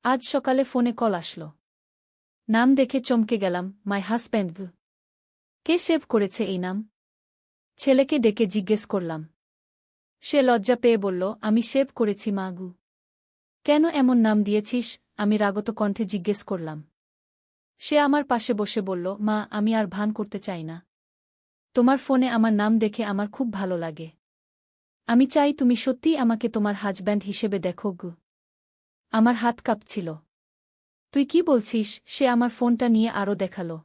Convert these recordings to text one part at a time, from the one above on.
আজ সকালে ফোনে কল আসলো। নাম দেখে চমকে গেলাম, মাই হাজব্যান্ড। কে সেভ করেছে এই নাম? ছেলেকে ডেকে জিজ্ঞেস করলাম। সে লজ্জা পেয়ে বলল, আমি সেভ করেছি মাগু। কেন এমন নাম দিয়েছিস? আমি রাগত কণ্ঠে জিজ্ঞেস করলাম। সে আমার পাশে বসে বলল, মা, আমি আর ভান করতে চাই না। তোমার ফোনে আমার নাম দেখে আমার খুব ভালো লাগে। আমি চাই তুমি সত্যিই আমাকে তোমার হাজব্যান্ড হিসেবে দেখো গু। আমার হাত কাঁপছিল। তুই কি বলছিস? সে আমার ফোনটা নিয়ে আরও দেখালো।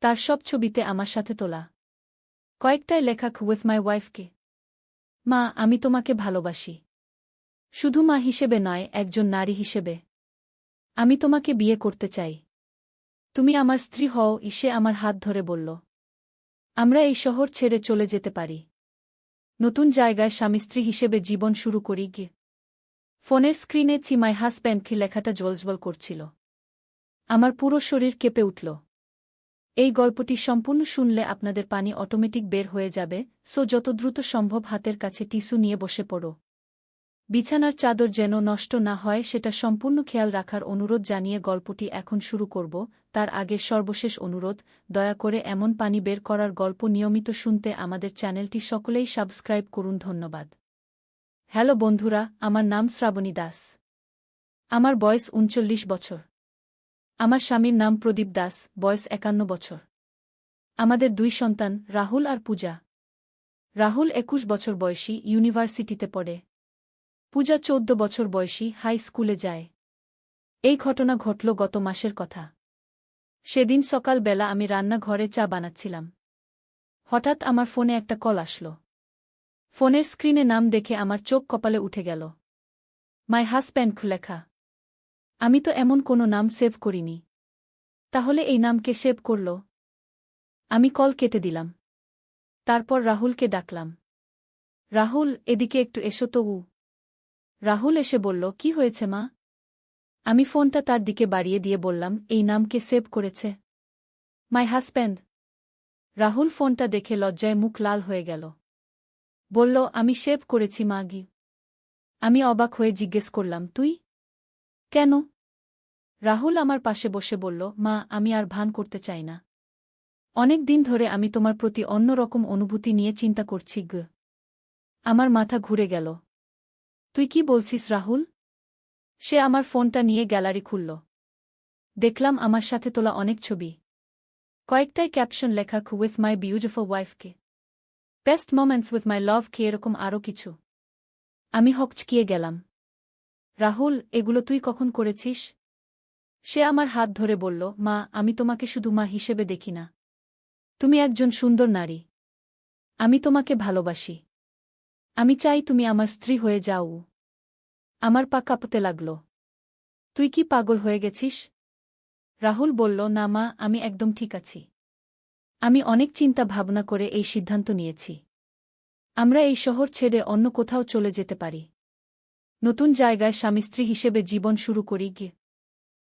তার সব ছবিতে আমার সাথে তোলা। কয়েকটায় লেখা উইথ মাই ওয়াইফকে। মা, আমি তোমাকে ভালোবাসি। শুধু মা হিসেবে নয়, একজন নারী হিসেবে। আমি তোমাকে বিয়ে করতে চাই। তুমি আমার স্ত্রী হও। সে আমার হাত ধরে বলল। আমরা এই শহর ছেড়ে চলে যেতে পারি। নতুন জায়গায় স্বামী স্ত্রী হিসেবে জীবন শুরু করি গে। ফোনের স্ক্রিনে মাই হাজব্যান্ডকে লেখাটা জ্বলজ্বল করছিল। আমার পুরো শরীর কেঁপে উঠল। এই গল্পটি সম্পূর্ণ শুনলে আপনাদের পানি অটোমেটিক বের হয়ে যাবে, সো যত দ্রুত সম্ভব হাতের কাছে টিস্যু নিয়ে বসে পড়ো। বিছানার চাদর যেন নষ্ট না হয় সেটা সম্পূর্ণ খেয়াল রাখার অনুরোধ জানিয়ে গল্পটি এখন শুরু করব। তার আগে সর্বশেষ অনুরোধ, দয়া করে এমন পানি বের করার গল্প নিয়মিত শুনতে আমাদের চ্যানেলটি সকলেই সাবস্ক্রাইব করুন। ধন্যবাদ। হ্যালো বন্ধুরা, আমার নাম শ্রাবণী দাস। আমার বয়স ৩৯ বছর। আমার স্বামীর নাম প্রদীপ দাস, বয়স ৫১ বছর। আমাদের ২ সন্তান, রাহুল আর পূজা। রাহুল ২১ বছর বয়সী, ইউনিভার্সিটিতে পড়ে। পূজা ১৪ বছর বয়সী, হাই স্কুলে যায়। এই ঘটনা ঘটল গত মাসের কথা। সেদিন সকালবেলা আমি রান্নাঘরে চা বানাচ্ছিলাম। হঠাৎ আমার ফোনে একটা কল আসলো। ফোনের স্ক্রিনে নাম দেখে আমার চোখ কপালে উঠে গেল। মাই হাজব্যান্ড লেখা। আমি তো এমন কোনো নাম সেভ করিনি। তাহলে এই নাম কে সেভ করল? আমি কল কেটে দিলাম। তারপর রাহুলকে ডাকলাম। রাহুল, এদিকে একটু এসো তো। রাহুল এসে বলল, কি হয়েছে মা? আমি ফোনটা তার দিকে বাড়িয়ে দিয়ে বললাম, এই নাম কে সেভ করেছে? My husband. রাহুল ফোনটা দেখে লজ্জায় মুখ লাল হয়ে গেল। বলল, আমি সেভ করেছি মাগি। আমি অবাক হয়ে জিজ্ঞেস করলাম, তুই? কেন? রাহুল আমার পাশে বসে বলল, মা, আমি আর ভান করতে চাই না। অনেক দিন ধরে আমি তোমার প্রতি অন্যরকম অনুভূতি নিয়ে চিন্তা করছি গ। আমার মাথা ঘুরে গেল। তুই কি বলছিস রাহুল? সে আমার ফোনটা নিয়ে গ্যালারি খুলল। দেখলাম আমার সাথে তোলা অনেক ছবি। কয়েকটায় ক্যাপশন লেখা উইথ মাই বিউটিফুল ওয়াইফকে। বেস্ট মোমেন্টস উইথ মাই লাভ কে, এরকম আরও কিছু। আমি হকচকিয়ে গেলাম। রাহুল, এগুলো তুই কখন করেছিস? সে আমার হাত ধরে বলল, মা, আমি তোমাকে শুধু মা হিসেবে দেখি না। তুমি একজন সুন্দর নারী। আমি তোমাকে ভালোবাসি। আমি চাই তুমি আমার স্ত্রী হয়ে যাও। আমার পা কাঁপতে লাগল। তুই কি পাগল হয়ে গেছিস? রাহুল বলল, না মা, আমি একদম ঠিক আছি। আমি অনেক চিন্তা ভাবনা করে এই সিদ্ধান্ত নিয়েছি। আমরা এই শহর ছেড়ে অন্য কোথাও চলে যেতে পারি। নতুন জায়গায় স্বামী স্ত্রী হিসেবে জীবন শুরু করি গে।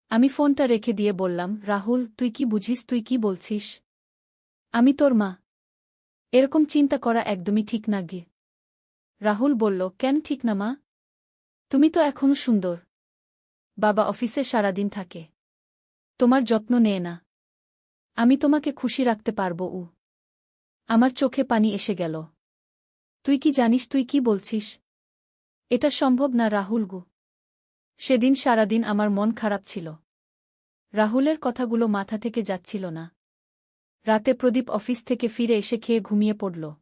আমি ফোনটা রেখে দিয়ে বললাম, রাহুল, তুই কি বুঝিস? তুই কি বলছিস? আমি তোর মা। এরকম চিন্তা করা একদমই ঠিক না গে। রাহুল বলল, কেন ঠিক না মা? তুমি তো এখনও সুন্দর। বাবা অফিসে সারাদিন থাকে। তোমার যত্ন নেয় না। আমি তোমাকে খুশি রাখতে পারবো। আমার চোখে পানি এসে গেল। তুই কি জানিস তুই কি বলছিস? এটা সম্ভব না রাহুল গু। সেদিন সারাদিন আমার মন খারাপ ছিল। রাহুলের কথাগুলো মাথা থেকে যাচ্ছিল না। রাতে প্রদীপ অফিস থেকে ফিরে এসে খেয়ে ঘুমিয়ে পড়ল।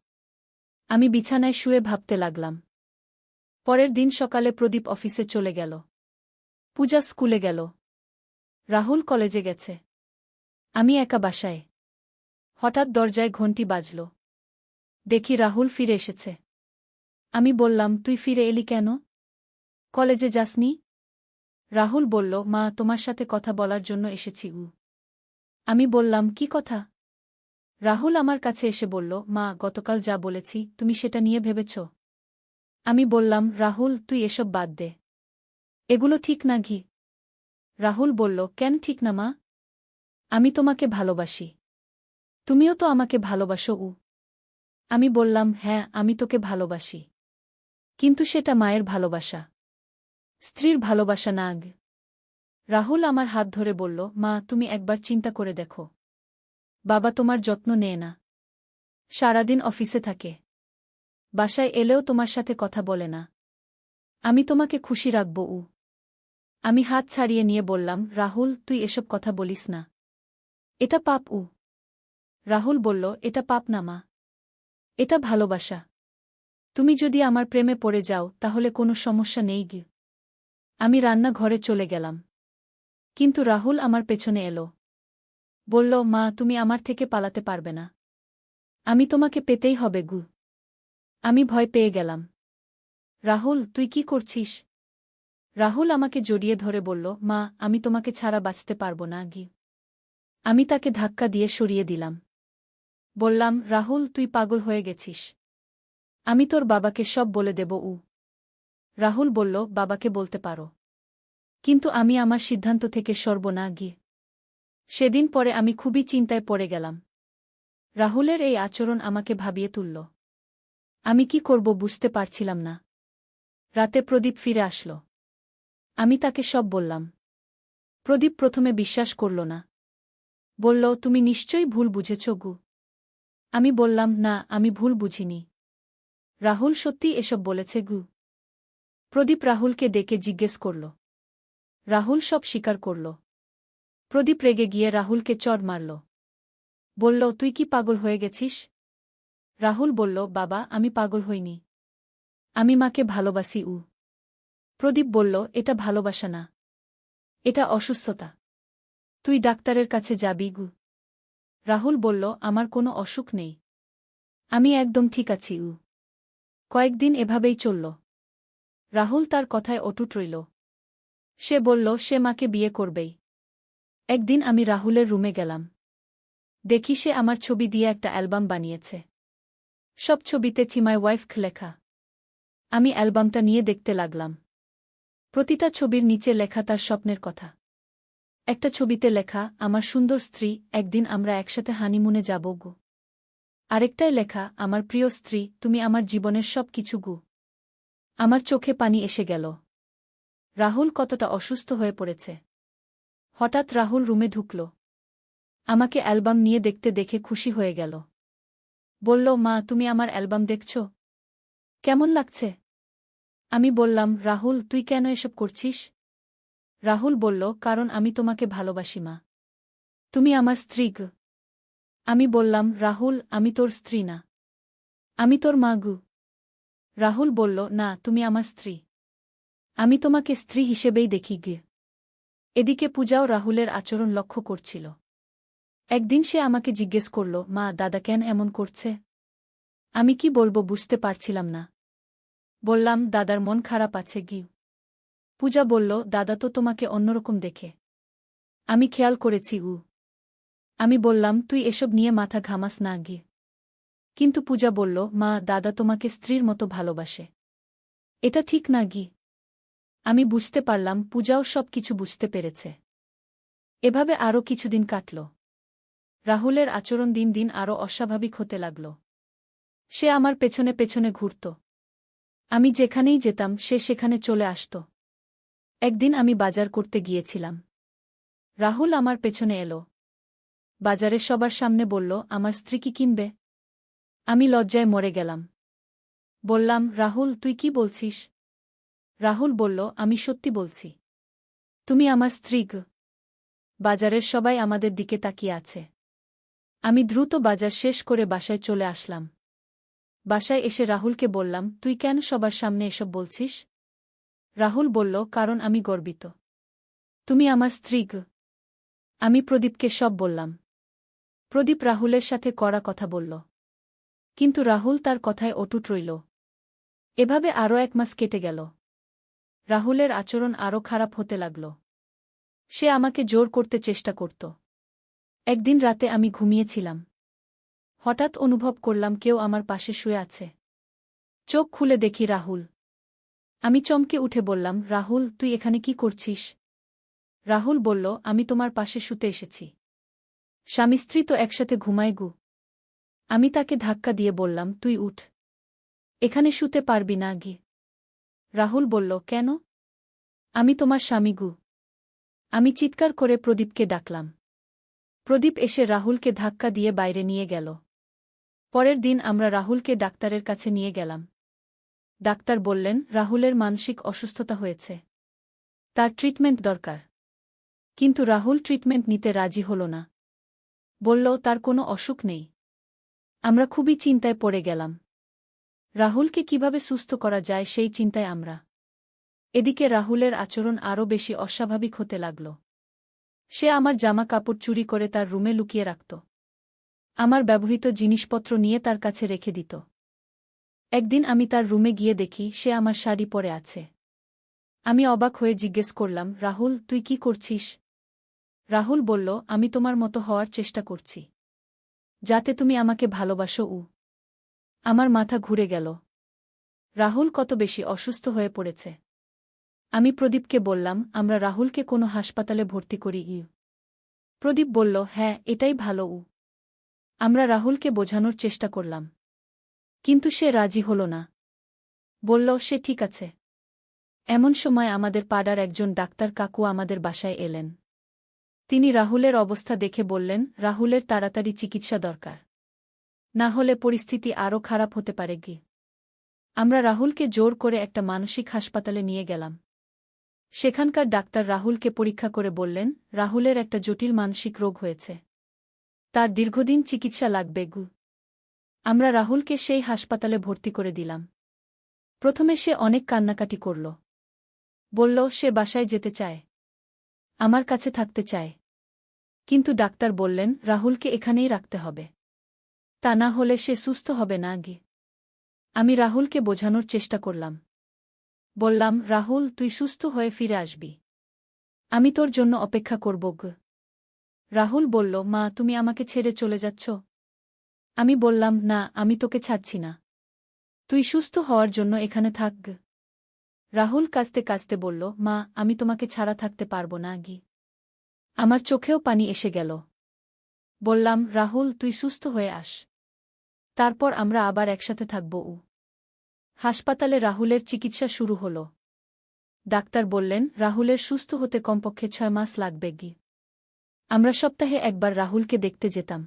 আমি বিছানায় শুয়ে ভাবতে লাগলাম। পরের দিন সকালে প্রদীপ অফিসে চলে গেল। পূজা স্কুলে গেল। রাহুল কলেজে গেছে। আমি একা বাসায়। হঠাৎ দরজায় ঘণ্টি বাজল। দেখি রাহুল ফিরে এসেছে। আমি বললাম, তুই ফিরে এলি কেন? কলেজে যাসনি? রাহুল বলল, মা, তোমার সাথে কথা বলার জন্য এসেছি। আমি বললাম, কি কথা? রাহুল আমার কাছে এসে বলল, মা, গতকাল যা বলেছি তুমি সেটা নিয়ে ভেবেছ? আমি বললাম, রাহুল, তুই এসব বাদ দে। এগুলো ঠিক না ঘি। রাহুল বলল, কেন ঠিক না মা? আমি তোমাকে ভালোবাসি। তুমিও তো আমাকে ভালোবাসো। আমি বললাম, হ্যাঁ, আমি তোকে ভালোবাসি। কিন্তু সেটা মায়ের ভালোবাসা, স্ত্রীর ভালোবাসা না। রাহুল আমার হাত ধরে বলল, মা তুমি একবার চিন্তা করে দেখো। বাবা তোমার যত্ন নেয় না, সারাদিন অফিসে থাকে, বাসায় এলেও তোমার সাথে কথা বলে না। আমি তোমাকে খুশি রাখব। আমি হাত ছাড়িয়ে নিয়ে বললাম, রাহুল তুই এসব কথা বলিস না, এটা পাপ। রাহুল বলল, এটা পাপ না মা, এটা ভালোবাসা। তুমি যদি আমার প্রেমে পড়ে যাও তাহলে কোনো সমস্যা নেই গি। আমি রান্নাঘরে চলে গেলাম, কিন্তু রাহুল আমার পেছনে এলো। বলল, মা তুমি আমার থেকে পালাতে পারবে না, আমি তোমাকে পেতেই হবে গু। আমি ভয় পেয়ে গেলাম। রাহুল তুই কি করছিস? রাহুল আমাকে জড়িয়ে ধরে বলল, মা আমি তোমাকে ছাড়া বাঁচতে পারব না গি। আমি তাকে ধাক্কা দিয়ে সরিয়ে দিলাম। বললাম, রাহুল তুই পাগল হয়ে গেছিস, আমি তোর বাবাকে সব বলে দেব। রাহুল বলল, বাবাকে বলতে পারো, কিন্তু আমি আমার সিদ্ধান্ত থেকে সরব না গিয়ে। সেদিন পরে আমি খুবই চিন্তায় পড়ে গেলাম। রাহুলের এই আচরণ আমাকে ভাবিয়ে তুলল। আমি কি করব বুঝতে পারছিলাম না। রাতে প্রদীপ ফিরে আসল। আমি তাকে সব বললাম। প্রদীপ প্রথমে বিশ্বাস করল না। বলল, তুমি নিশ্চয়ই ভুল বুঝেছ গু। আমি বললাম, না আমি ভুল বুঝিনি, রাহুল সত্যি এসব বলেছে গু। প্রদীপ রাহুলকে ডেকে জিজ্ঞেস করল। রাহুল সব স্বীকার করল। প্রদীপ রেগে গিয়ে রাহুলকে চড় মারল। বলল, তুই কি পাগল হয়ে গেছিস? রাহুল বলল, বাবা আমি পাগল হইনি, আমি মাকে ভালোবাসি। প্রদীপ বলল, এটা ভালোবাসা না, এটা অসুস্থতা, তুই ডাক্তারের কাছে যাবি গু। রাহুল বলল, আমার কোনো অসুখ নেই, আমি একদম ঠিক আছি। কয়েকদিন এভাবেই চলল। রাহুল তার কথায় অটুট রইল। সে বলল সে মাকে বিয়ে করবেই। একদিন আমি রাহুলের রুমে গেলাম। দেখি সে আমার ছবি দিয়ে একটা অ্যালবাম বানিয়েছে। সব ছবিতে মাই ওয়াইফ লেখা। আমি অ্যালবামটা নিয়ে দেখতে লাগলাম। প্রতিটা ছবির নিচে লেখা তার স্বপ্নের কথা। একটা ছবিতে লেখা, আমার সুন্দর স্ত্রী, একদিন আমরা একসাথে হানিমুনে যাব গু। আরেকটায় লেখা, আমার প্রিয় স্ত্রী, তুমি আমার জীবনের সব কিছু গু। আমার চোখে পানি এসে গেল। রাহুল কতটা অসুস্থ হয়ে পড়েছে। হঠাৎ রাহুল রুমে ঢুকল। আমাকে অ্যালবাম নিয়ে দেখতে দেখে খুশি হয়ে গেল। বলল, মা তুমি আমার অ্যালবাম দেখছ, কেমন লাগছে? আমি বললাম, রাহুল তুই কেন এসব করছিস? রাহুল বলল, কারণ আমি তোমাকে ভালোবাসি মা, তুমি আমার স্ত্রী গু। আমি বললাম, রাহুল আমি তোর স্ত্রী না, আমি তোর মা গু। রাহুল বলল, না তুমি আমার স্ত্রী, আমি তোমাকে স্ত্রী হিসেবেই দেখি গে। এদিকে পূজাও রাহুলের আচরণ লক্ষ্য করছিল। একদিন সে আমাকে জিজ্ঞেস করল, মা দাদা কেন এমন করছে? আমি কি বলবো বুঝতে পারছিলাম না। বললাম, দাদার মন খারাপ আছে গি। পূজা বলল, দাদা তো তোমাকে অন্যরকম দেখে, আমি খেয়াল করেছি। আমি বললাম, তুই এসব নিয়ে মাথা ঘামাস না গি। কিন্তু পূজা বলল, মা দাদা তোমাকে স্ত্রীর মতো ভালোবাসে, এটা ঠিক না গি। আমি বুঝতে পারলাম পূজাও সব কিছু বুঝতে পেরেছে। এভাবে আরও কিছুদিন কাটল। রাহুলের আচরণ দিন দিন আরও অস্বাভাবিক হতে লাগল। সে আমার পেছনে পেছনে ঘুরত। আমি যেখানেই যেতাম সে সেখানে চলে আসত। একদিন আমি বাজার করতে গিয়েছিলাম। রাহুল আমার পেছনে এলো। বাজারে সবার সামনে বলল, আমার স্ত্রী কি কিনবে? আমি লজ্জায় মরে গেলাম। বললাম, রাহুল তুই কি বলছিস? রাহুল বলল, আমি সত্যি বলছি, তুমি আমার স্ত্রী গো। বাজারের সবাই আমাদের দিকে তাকিয়ে আছে। আমি দ্রুত বাজার শেষ করে বাসায় চলে আসলাম। বাসায় এসে রাহুলকে বললাম, তুই কেন সবার সামনে এসব বলছিস? রাহুল বলল, কারণ আমি গর্বিত, তুমি আমার স্ত্রী গো। আমি প্রদীপকে সব বললাম। প্রদীপ রাহুলের সাথে কড়া কথা বলল, কিন্তু রাহুল তার কথায় অটুট রইল। এভাবে আরও 1 মাস কেটে গেল। রাহুলের আচরণ আরও খারাপ হতে লাগল। সে আমাকে জোর করতে চেষ্টা করত। একদিন রাতে আমি ঘুমিয়েছিলাম। হঠাৎ অনুভব করলাম কেউ আমার পাশে শুয়ে আছে। চোখ খুলে দেখি রাহুল। আমি চমকে উঠে বললাম, রাহুল তুই এখানে কি করছিস? রাহুল বলল, আমি তোমার পাশে শুতে এসেছি। স্বামী স্ত্রী তো একসাথে ঘুমায় গু। আমি তাকে ধাক্কা দিয়ে বললাম, তুই উঠ, এখানে শুতে পারবি না গি। রাহুল বলল, কেন? আমি তোমার স্বামী গু। আমি চিৎকার করে প্রদীপকে ডাকলাম। প্রদীপ এসে রাহুলকে ধাক্কা দিয়ে বাইরে নিয়ে গেল। পরের দিন আমরা রাহুলকে ডাক্তারের কাছে নিয়ে গেলাম। ডাক্তার বললেন রাহুলের মানসিক অসুস্থতা হয়েছে, তার ট্রিটমেন্ট দরকার। কিন্তু রাহুল ট্রিটমেন্ট নিতে রাজি হল না, বলল তার কোনো অসুখ নেই। আমরা খুবই চিন্তায় পড়ে গেলাম। রাহুলকে কিভাবে সুস্থ করা যায় সেই চিন্তায় আমরা। এদিকে রাহুলের আচরণ আরও বেশি অস্বাভাবিক হতে লাগল। সে আমার জামা কাপড় চুরি করে তার রুমে লুকিয়ে রাখত। আমার ব্যবহৃত জিনিসপত্র নিয়ে তার কাছে রেখে দিত। একদিন আমি তার রুমে গিয়ে দেখি সে আমার শাড়ি পরে আছে। আমি অবাক হয়ে জিজ্ঞেস করলাম, রাহুল, তুই কি করছিস? রাহুল বলল, আমি তোমার মতো হওয়ার চেষ্টা করছি, যাতে তুমি আমাকে ভালোবাসো। আমার মাথা ঘুরে গেল। রাহুল কত বেশি অসুস্থ হয়ে পড়েছে। আমি প্রদীপকে বললাম, আমরা রাহুলকে কোনো হাসপাতালে ভর্তি করি। প্রদীপ বলল, হ্যাঁ, এটাই ভালো। আমরা রাহুলকে বোঝানোর চেষ্টা করলাম, কিন্তু সে রাজি হল না। বলল, সে ঠিক আছে। এমন সময় আমাদের পাড়ার একজন ডাক্তার কাকু আমাদের বাসায় এলেন। তিনি রাহুলের অবস্থা দেখে বললেন, রাহুলের তাড়াতাড়ি চিকিৎসা দরকার, না হলে পরিস্থিতি আরও খারাপ হতে পারে। আমরা রাহুলকে জোর করে একটা মানসিক হাসপাতালে নিয়ে গেলাম। সেখানকার ডাক্তার রাহুলকে পরীক্ষা করে বললেন, রাহুলের একটা জটিল মানসিক রোগ হয়েছে, তার দীর্ঘদিন চিকিৎসা লাগবে। আমরা রাহুলকে সেই হাসপাতালে ভর্তি করে দিলাম। প্রথমে সে অনেক কান্নাকাটি করল। বলল সে বাসায় যেতে চায়, আমার কাছে থাকতে চায়। কিন্তু ডাক্তার বললেন, রাহুলকে এখানেই রাখতে হবে, তা না হলে সে সুস্থ হবে না। আমি রাহুলকে বোঝানোর চেষ্টা করলাম। বললাম, রাহুল, তুই সুস্থ হয়ে ফিরে আসবি, আমি তোর জন্য অপেক্ষা করব। রাহুল বলল, মা, তুমি আমাকে ছেড়ে চলে যাচ্ছ? আমি বললাম, না, আমি তোকে ছাড়ছি না, তুই সুস্থ হওয়ার জন্য এখানে থাক। রাহুল কাঁদতে কাঁদতে বলল, মা, আমি তোমাকে ছাড়া থাকতে পারব না। আমার চোখেও পানি এসে গেল। বললাম, রাহুল, তুই সুস্থ হয়ে আস, তারপর আমরা আবার একসাথে থাকব। হাসপাতালে রাহুলের চিকিৎসা শুরু হল। ডাক্তার বললেন, রাহুলের সুস্থ হতে কমপক্ষে 6 মাস লাগবে। আমরা সপ্তাহে একবার রাহুলকে দেখতে যেতাম।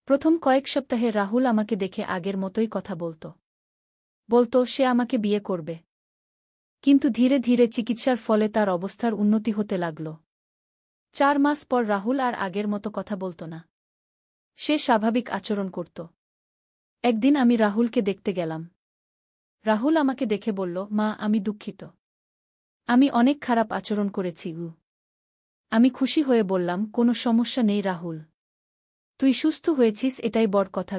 প্রথম কয়েক সপ্তাহে রাহুল আমাকে দেখে আগের মতোই কথা বলতো সে আমাকে বিয়ে করবে। কিন্তু ধীরে ধীরে চিকিৎসার ফলে তার অবস্থার উন্নতি হতে লাগল। 4 মাস পর রাহুল আর আগের মতো কথা বলত না, সে স্বাভাবিক আচরণ করত। একদিন আমি রাহুলকে দেখতে গেলাম। রাহুল আমাকে দেখে বলল, মা, আমি দুঃখিত, আমি অনেক খারাপ আচরণ করেছি। আমি খুশি হয়ে বললাম, কোনো সমস্যা নেই রাহুল, তুই সুস্থ হয়েছিস, এটাই বড় কথা।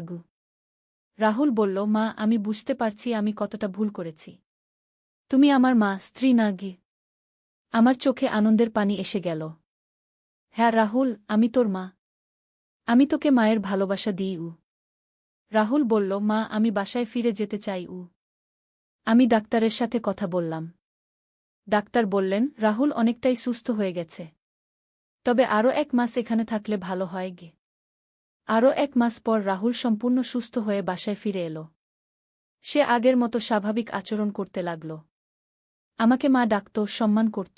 রাহুল বলল, মা, আমি বুঝতে পারছি আমি কতটা ভুল করেছি। তুমি আমার মা, স্ত্রী না। আমার চোখে আনন্দের পানি এসে গেল। হ্যাঁ রাহুল, আমি তোর মা, আমি তোকে মায়ের ভালোবাসা দিই। রাহুল বলল, মা, আমি বাসায় ফিরে যেতে চাই। আমি ডাক্তারের সাথে কথা বললাম। ডাক্তার বললেন, রাহুল অনেকটাই সুস্থ হয়ে গেছে, তবে আরও 1 মাস এখানে থাকলে ভালো হয়। আরও 1 মাস পর রাহুল সম্পূর্ণ সুস্থ হয়ে বাসায় ফিরে এল। সে আগের মতো স্বাভাবিক আচরণ করতে লাগল, আমাকে মা ডাকত, সম্মান করত।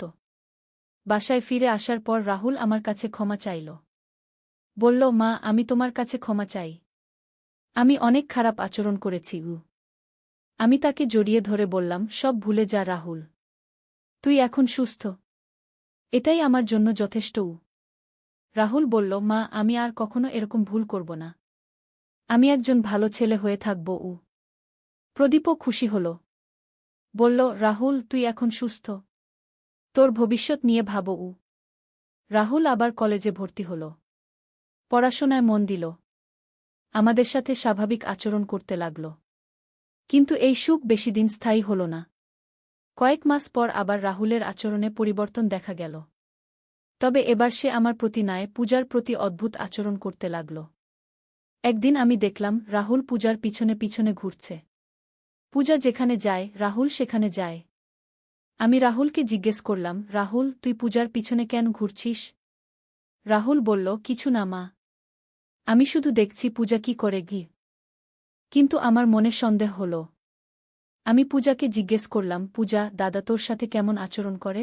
বাসায় ফিরে আসার পর রাহুল আমার কাছে ক্ষমা চাইল। বলল, মা, আমি তোমার কাছে ক্ষমা চাই, আমি অনেক খারাপ আচরণ করেছি। আমি তাকে জড়িয়ে ধরে বললাম, সব ভুলে যা রাহুল, তুই এখন সুস্থ, এটাই আমার জন্য যথেষ্ট। রাহুল বলল, মা, আমি আর কখনো এরকম ভুল করব না, আমি একজন ভালো ছেলে হয়ে থাকব। প্রদীপও খুশি হল, বলল, রাহুল, তুই এখন সুস্থ, তোর ভবিষ্যৎ নিয়ে ভাবো। রাহুল আবার কলেজে ভর্তি হল, পড়াশোনায় মন দিল, আমাদের সাথে স্বাভাবিক আচরণ করতে লাগল। কিন্তু এই সুখ বেশিদিন স্থায়ী হল না। কয়েক মাস পর আবার রাহুলের আচরণে পরিবর্তন দেখা গেল। তবে এবার সে আমার প্রতি নয়, পূজার প্রতি অদ্ভুত আচরণ করতে লাগল। একদিন আমি দেখলাম রাহুল পূজার পিছনে পিছনে ঘুরছে। পূজা যেখানে যায় রাহুল সেখানে যায়। আমি রাহুলকে জিজ্ঞেস করলাম, রাহুল, তুই পূজার পিছনে কেন ঘুরছিস? রাহুল বলল, কিছু না মা, আমি শুধু দেখছি পূজা কি করে। কিন্তু আমার মনে সন্দেহ হল। আমি পূজাকে জিজ্ঞেস করলাম, পূজা, দাদা তোর সাথে কেমন আচরণ করে?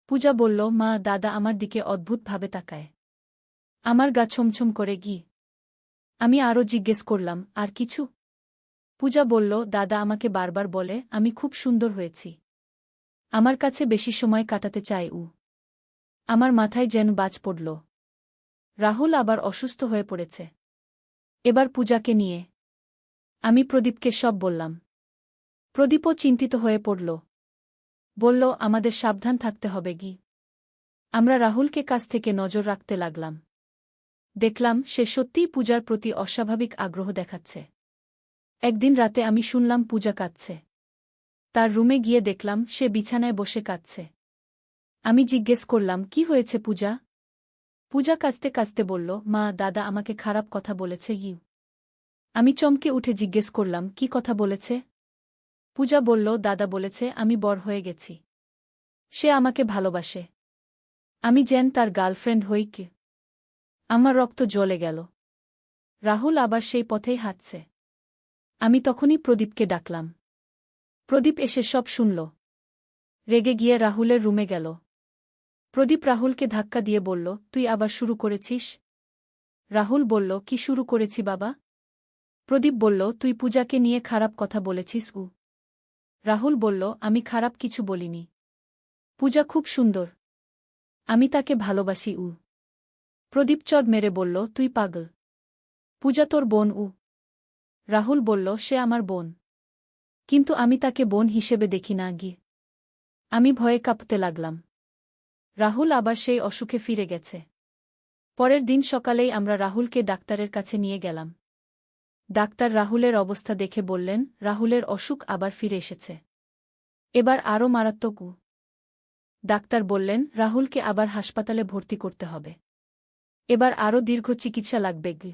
পূজা বলল, মা, দাদা আমার দিকে অদ্ভুতভাবে তাকায়। আমার গা ছমছম করে গি। আমি আরও জিজ্ঞেস করলাম, আর কিছু? পূজা বলল, দাদা আমাকে বারবার বলে আমি খুব সুন্দর হয়েছি। আমার কাছে বেশি সময় কাটাতে চায় ও। আমার মাথায় যেন বাজ পড়ল। রাহুল আবার অসুস্থ হয়ে পড়েছে। এবার পূজাকে নিয়ে আমি প্রদীপকে সব বললাম। প্রদীপও চিন্তিত হয়ে পড়ল। বলল, আমাদের সাবধান থাকতে হবে গি। আমরা রাহুলকে কাছ থেকে নজর রাখতে লাগলাম। দেখলাম সে সত্যিই পূজার প্রতি অস্বাভাবিক আগ্রহ দেখাচ্ছে। একদিন রাতে আমি শুনলাম পূজা কাঁদছে। তার রুমে গিয়ে দেখলাম সে বিছানায় বসে কাঁদছে। আমি জিজ্ঞেস করলাম, কি হয়েছে পূজা? পূজা কাঁদতে কাঁদতে বলল, মা, দাদা আমাকে খারাপ কথা বলেছে ইউ। আমি চমকে উঠে জিজ্ঞেস করলাম, কি কথা বলেছে? পূজা বলল, দাদা বলেছে আমি বড় হয়ে গেছি। সে আমাকে ভালোবাসে। আমি যেন তার গার্লফ্রেন্ড হই কি। আমার রক্ত জ্বলে গেল। রাহুল আবার সেই পথেই হাঁটছে। আমি তখনই প্রদীপকে ডাকলাম। প্রদীপ এসে সব শুনল। রেগে গিয়ে রাহুলের রুমে গেল। প্রদীপ রাহুলকে ধাক্কা দিয়ে বলল, তুই আবার শুরু করেছিস? রাহুল বলল, কি শুরু করেছি বাবা? প্রদীপ বলল, তুই পূজাকে নিয়ে খারাপ কথা বলেছিস উ। রাহুল বলল, আমি খারাপ কিছু বলিনি। পূজা খুব সুন্দর। আমি তাকে ভালোবাসি উ। প্রদীপ চড় মেরে বলল, তুই পাগল। পূজা তোর বোন উ। রাহুল বলল, সে আমার বোন। কিন্তু আমি তাকে বোন হিসেবে দেখি না গি। আমি ভয়ে কাঁপতে লাগলাম। রাহুল আবার সেই অসুখে ফিরে গেছে। পরের দিন সকালেই আমরা রাহুলকে ডাক্তারের কাছে নিয়ে গেলাম। ডাক্তার রাহুলের অবস্থা দেখে বললেন, রাহুলের অসুখ আবার ফিরে এসেছে। এবার আরও মারাত্মক উ। ডাক্তার বললেন, রাহুলকে আবার হাসপাতালে ভর্তি করতে হবে। এবার আরও দীর্ঘ চিকিৎসা লাগবে গি।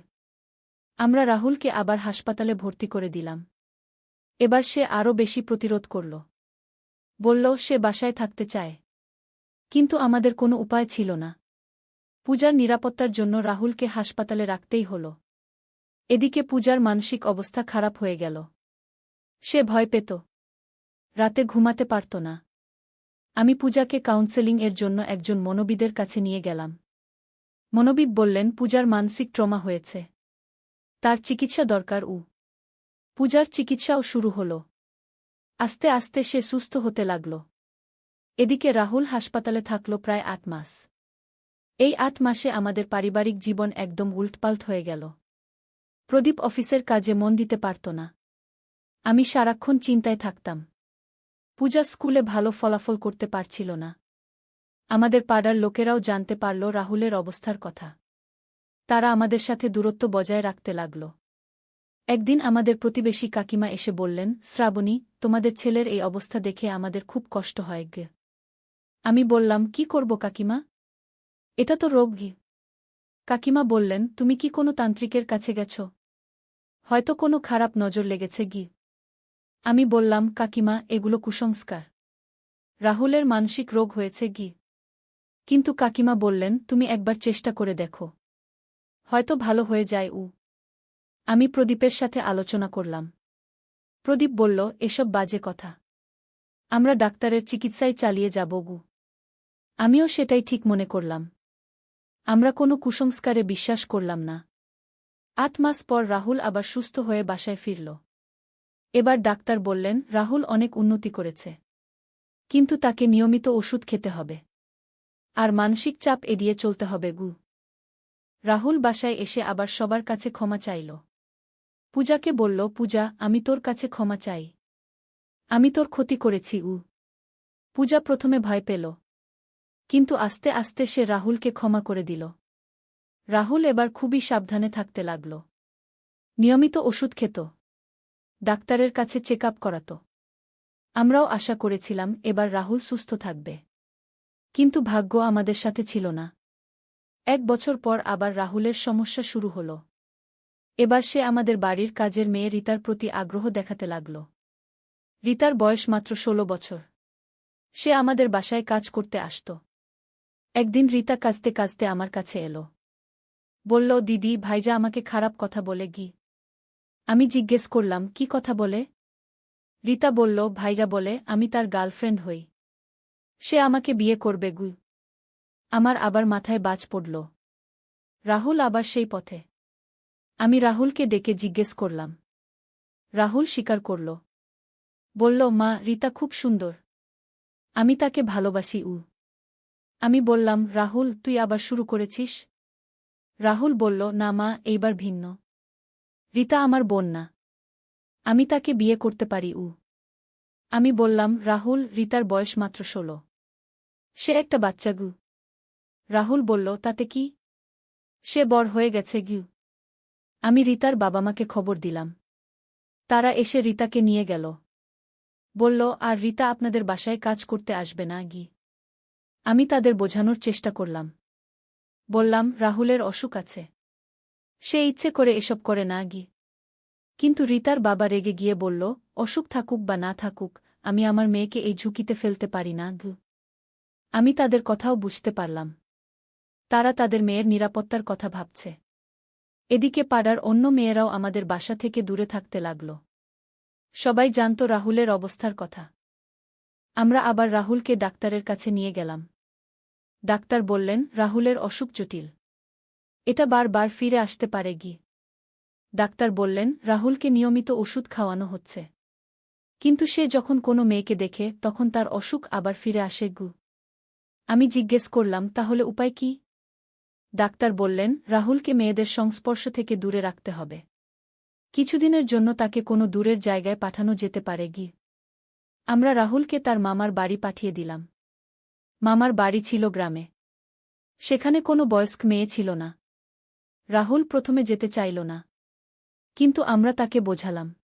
আমরা রাহুলকে আবার হাসপাতালে ভর্তি করে দিলাম। এবার সে আরও বেশি প্রতিরোধ করল। বলল, সে বাসায় থাকতে চায়। কিন্তু আমাদের কোনো উপায় ছিল না। পূজার নিরাপত্তার জন্য রাহুলকে হাসপাতালে রাখতেই হল। এদিকে পূজার মানসিক অবস্থা খারাপ হয়ে গেল। সে ভয় পেত। রাতে ঘুমাতে পারত না। আমি পূজাকে কাউন্সেলিং এর জন্য একজন মনোবিদের কাছে নিয়ে গেলাম। মনোবিদ বললেন, পূজার মানসিক ট্রমা হয়েছে। তার চিকিৎসা দরকার উ। পূজার চিকিৎসাও শুরু হল। আস্তে আস্তে সে সুস্থ হতে লাগল। এদিকে রাহুল হাসপাতালে থাকল প্রায় ৮ মাস। এই ৮ মাসে আমাদের পারিবারিক জীবন একদম উল্টপাল্ট হয়ে গেল। প্রদীপ অফিসের কাজে মন দিতে পারত না। আমি সারাক্ষণ চিন্তায় থাকতাম। পূজা স্কুলে ভালো ফলাফল করতে পারছিল না। আমাদের পাড়ার লোকেরাও জানতে পারল রাহুলের অবস্থার কথা। তারা আমাদের সাথে দূরত্ব বজায় রাখতে লাগল। একদিন আমাদের প্রতিবেশী কাকিমা এসে বললেন, শ্রাবণী, তোমাদের ছেলের এই অবস্থা দেখে আমাদের খুব কষ্ট হয় গে। আমি বললাম, কি করব কাকিমা? এটা তো রোগ গি। কাকিমা বললেন, তুমি কি কোনো তান্ত্রিকের কাছে গেছ? হয়তো কোনো খারাপ নজর লেগেছে গি। আমি বললাম, কাকিমা, এগুলো কুসংস্কার। রাহুলের মানসিক রোগ হয়েছে গি। কিন্তু কাকিমা বললেন, তুমি একবার চেষ্টা করে দেখো। হয়তো ভালো হয়ে যায় উ। আমি প্রদীপের সাথে আলোচনা করলাম। প্রদীপ বলল, এসব বাজে কথা। আমরা ডাক্তারের চিকিৎসাই চালিয়ে যাব গু। আমিও সেটাই ঠিক মনে করলাম। আমরা কোনো কুসংস্কারে বিশ্বাস করলাম না। ৮ মাস পর রাহুল আবার সুস্থ হয়ে বাসায় ফিরল। এবার ডাক্তার বললেন, রাহুল অনেক উন্নতি করেছে। কিন্তু তাকে নিয়মিত ওষুধ খেতে হবে। আর মানসিক চাপ এড়িয়ে চলতে হবে গু। রাহুল বাসায় এসে আবার সবার কাছে ক্ষমা চাইল। পূজাকে বলল, পূজা, আমি তোর কাছে ক্ষমা চাই। আমি তোর ক্ষতি করেছি উ। পূজা প্রথমে ভয় পেল। কিন্তু আস্তে আস্তে সে রাহুলকে ক্ষমা করে দিল। রাহুল এবার খুবই সাবধানে থাকতে লাগল। নিয়মিত ওষুধ খেত। ডাক্তারের কাছে চেক আপ করাত। আমরাও আশা করেছিলাম এবার রাহুল সুস্থ থাকবে। কিন্তু ভাগ্য আমাদের সাথে ছিল না। ১ বছর পর আবার রাহুলের সমস্যা শুরু হল। এবার সে আমাদের বাড়ির কাজের মেয়ে রিতার প্রতি আগ্রহ দেখাতে লাগল। রিতার বয়স মাত্র ১৬ বছর। সে আমাদের বাসায় কাজ করতে আসত। একদিন রিতা কাজতে কাজতে আমার কাছে এলো। বলল, দিদি, ভাইজা আমাকে খারাপ কথা বলে গি। আমি জিজ্ঞেস করলাম, কি কথা বলে? রিতা বলল, ভাইজা বলে আমি তার গার্লফ্রেন্ড হই। সে আমাকে বিয়ে করবে গু। আমার আবার মাথায় বাজ পড়ল। রাহুল আবার সেই পথে। আমি রাহুলকে ডেকে জিজ্ঞেস করলাম। রাহুল স্বীকার করল। বলল, মা, রীতা খুব সুন্দর। আমি তাকে ভালোবাসি। আমি বললাম, রাহুল, তুই আবার শুরু করেছিস? রাহুল বলল, না মা, এইবার ভিন্ন। রীতা আমার বোন না। আমি তাকে বিয়ে করতে পারি। আমি বললাম, রাহুল, রীতার বয়স মাত্র 16। সে একটা বাচ্চা গু। রাহুল বলল, তাতে কি? সে বড় হয়ে গেছে গু। আমি রীতার বাবা-মাকে খবর দিলাম। তারা এসে রীতাকে নিয়ে গেল। বলল, আর রীতা আপনাদের বাসায় কাজ করতে আসবে না গি। আমি তাদের বোঝানোর চেষ্টা করলাম। বললাম, রাহুলের অসুখ আছে। সে ইচ্ছে করে এসব করে না গি। কিন্তু রীতার বাবা রেগে গিয়ে বলল, অসুখ থাকুক বা না থাকুক, আমি আমার মেয়েকে এই ঝুঁকিতে ফেলতে পারি না গু। আমি তাদের কথাও বুঝতে পারলাম। তারা তাদের মেয়ের নিরাপত্তার কথা ভাবছে। এদিকে পাড়ার অন্য মেয়েরাও আমাদের বাসা থেকে দূরে থাকতে লাগল। সবাই জানত রাহুলের অবস্থার কথা। আমরা আবার রাহুলকে ডাক্তারের কাছে নিয়ে গেলাম। ডাক্তার বললেন, রাহুলের অসুখ জটিল। এটা বারবার ফিরে আসতে পারে গি। ডাক্তার বললেন, রাহুলকে নিয়মিত ওষুধ খাওয়ানো হচ্ছে। কিন্তু সে যখন কোনো মেয়েকে দেখে তখন তার অসুখ আবার ফিরে আসে গু। আমি জিজ্ঞেস করলাম, তাহলে উপায় কি? ডাক্তার বললেন, রাহুলকে মেয়েদের সংস্পর্শ থেকে দূরে রাখতে হবে। কিছুদিনের জন্য তাকে কোনো দূরের জায়গায় পাঠানো যেতে পারে গি। আমরা রাহুলকে তার মামার বাড়ি পাঠিয়ে দিলাম। মামার বাড়ি ছিল গ্রামে। সেখানে কোনো বয়স্ক মেয়ে ছিল না। রাহুল প্রথমে যেতে চাইল না। কিন্তু আমরা তাকে বোঝালাম।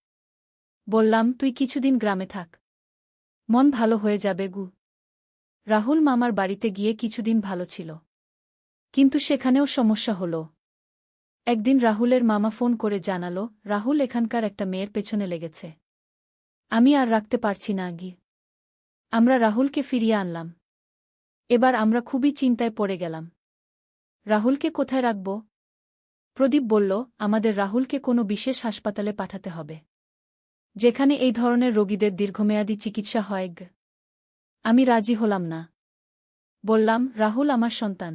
বললাম, তুই কিছুদিন গ্রামে থাক। মন ভালো হয়ে যাবে গু। রাহুল মামার বাড়িতে গিয়ে কিছুদিন ভালো ছিল। কিন্তু সেখানেও সমস্যা হল। একদিন রাহুলের মামা ফোন করে জানাল, রাহুল এখানকার একটা মেয়ের পেছনে লেগেছে। আমি আর রাখতে পারছি না গি। আমরা রাহুলকে ফিরিয়ে আনলাম। এবার আমরা খুবই চিন্তায় পড়ে গেলাম। রাহুলকে কোথায় রাখব? প্রদীপ বলল, আমাদের রাহুলকে কোনো বিশেষ হাসপাতালে পাঠাতে হবে, যেখানে এই ধরনের রোগীদের দীর্ঘমেয়াদী চিকিৎসা হয়। আমি রাজি হলাম না। বললাম, রাহুল আমার সন্তান।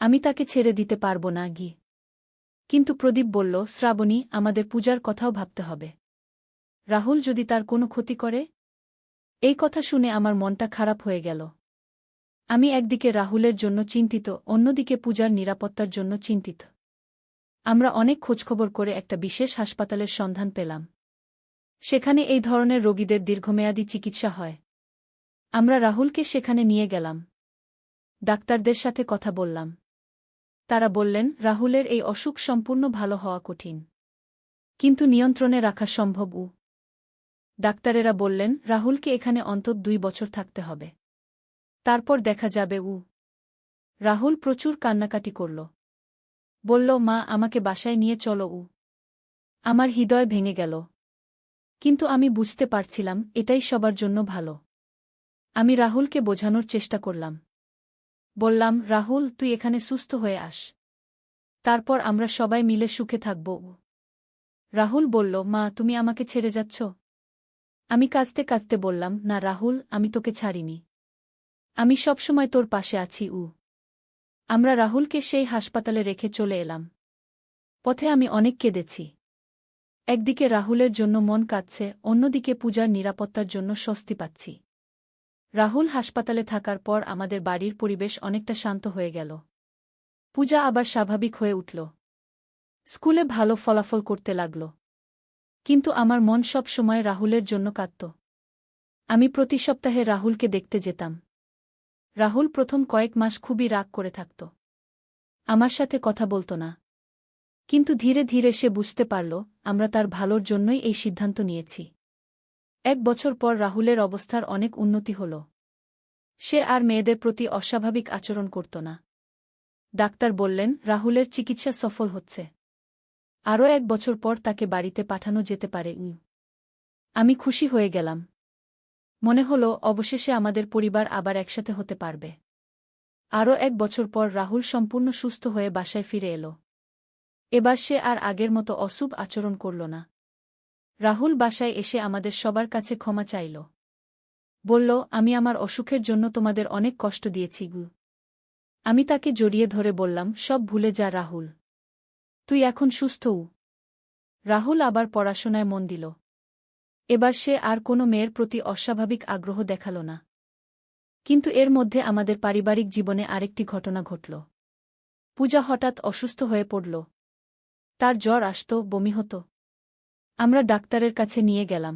আমি তাকে ছেড়ে দিতে পারব না গি। কিন্তু প্রদীপ বলল, শ্রাবণী, আমাদের পূজার কথাও ভাবতে হবে। রাহুল যদি তার কোনো ক্ষতি করে? এই কথা শুনে আমার মনটা খারাপ হয়ে গেল। আমি একদিকে রাহুলের জন্য চিন্তিত, অন্যদিকে পূজার নিরাপত্তার জন্য চিন্তিত। আমরা অনেক খোঁজখবর করে একটা বিশেষ হাসপাতালের সন্ধান পেলাম। সেখানে এই ধরনের রোগীদের দীর্ঘমেয়াদী চিকিৎসা হয়। আমরা রাহুলকে সেখানে নিয়ে গেলাম। ডাক্তারদের সাথে কথা বললাম। তারা বললেন, রাহুলের এই অসুখ সম্পূর্ণ ভালো হওয়া কঠিন, কিন্তু নিয়ন্ত্রণে রাখা সম্ভব। ডাক্তারেরা বললেন, রাহুলকে এখানে অন্তত 2 বছর থাকতে হবে। তারপর দেখা যাবে। রাহুল প্রচুর কান্নাকাটি করল। বলল, মা, আমাকে বাসায় নিয়ে চলো। আমার হৃদয় ভেঙে গেল। কিন্তু আমি বুঝতে পারছিলাম এটাই সবার জন্য ভালো। আমি রাহুলকে বোঝানোর চেষ্টা করলাম। বললাম, রাহুল, তুই এখানে সুস্থ হয়ে আস। তারপর আমরা সবাই মিলে সুখে থাকব। রাহুল বলল, মা, তুমি আমাকে ছেড়ে যাচ্ছ? আমি কাঁদতে কাঁদতে বললাম, না রাহুল, আমি তোকে ছাড়িনি। আমি সবসময় তোর পাশে আছি। আমরা রাহুলকে সেই হাসপাতালে রেখে চলে এলাম। পথে আমি অনেক কেঁদেছি। একদিকে রাহুলের জন্য মন কাঁদছে, অন্যদিকে পূজার নিরাপত্তার জন্য স্বস্তি পাচ্ছি। রাহুল হাসপাতালে থাকার পর আমাদের বাড়ির পরিবেশ অনেকটা শান্ত হয়ে গেল। পূজা আবার স্বাভাবিক হয়ে উঠল। স্কুলে ভালো ফলাফল করতে লাগল। কিন্তু আমার মন সব সময় রাহুলের জন্য কাঁদত। আমি প্রতি সপ্তাহে রাহুলকে দেখতে যেতাম। রাহুল প্রথম কয়েক মাস খুবই রাগ করে থাকত। আমার সাথে কথা বলত না। কিন্তু ধীরে ধীরে সে বুঝতে পারল, আমরা তার ভালোর জন্যই এই সিদ্ধান্ত নিয়েছি। 1 বছর পর রাহুলের অবস্থার অনেক উন্নতি হল। সে আর মেয়েদের প্রতি অস্বাভাবিক আচরণ করত না। ডাক্তার বললেন, রাহুলের চিকিৎসা সফল হচ্ছে। আরও 1 বছর পর তাকে বাড়িতে পাঠানো যেতে পারে। আমি খুশি হয়ে গেলাম। মনে হল অবশেষে আমাদের পরিবার আবার একসাথে হতে পারবে। আরও 1 বছর পর রাহুল সম্পূর্ণ সুস্থ হয়ে বাসায় ফিরে এল। এবার সে আর আগের মতো অশুভ আচরণ করল না। রাহুল বাসায় এসে আমাদের সবার কাছে ক্ষমা চাইল। বলল, আমি আমার অসুখের জন্য তোমাদের অনেক কষ্ট দিয়েছি গু। আমি তাকে জড়িয়ে ধরে বললাম, সব ভুলে যা রাহুল। তুই এখন সুস্থও। রাহুল আবার পড়াশোনায় মন দিল। এবার সে আর কোনো মেয়ের প্রতি অস্বাভাবিক আগ্রহ দেখাল না। কিন্তু এর মধ্যে আমাদের পারিবারিক জীবনে আরেকটি ঘটনা ঘটল। পূজা হঠাৎ অসুস্থ হয়ে পড়ল। তার জ্বর আসত, বমি হতো। আমরা ডাক্তারের কাছে নিয়ে গেলাম।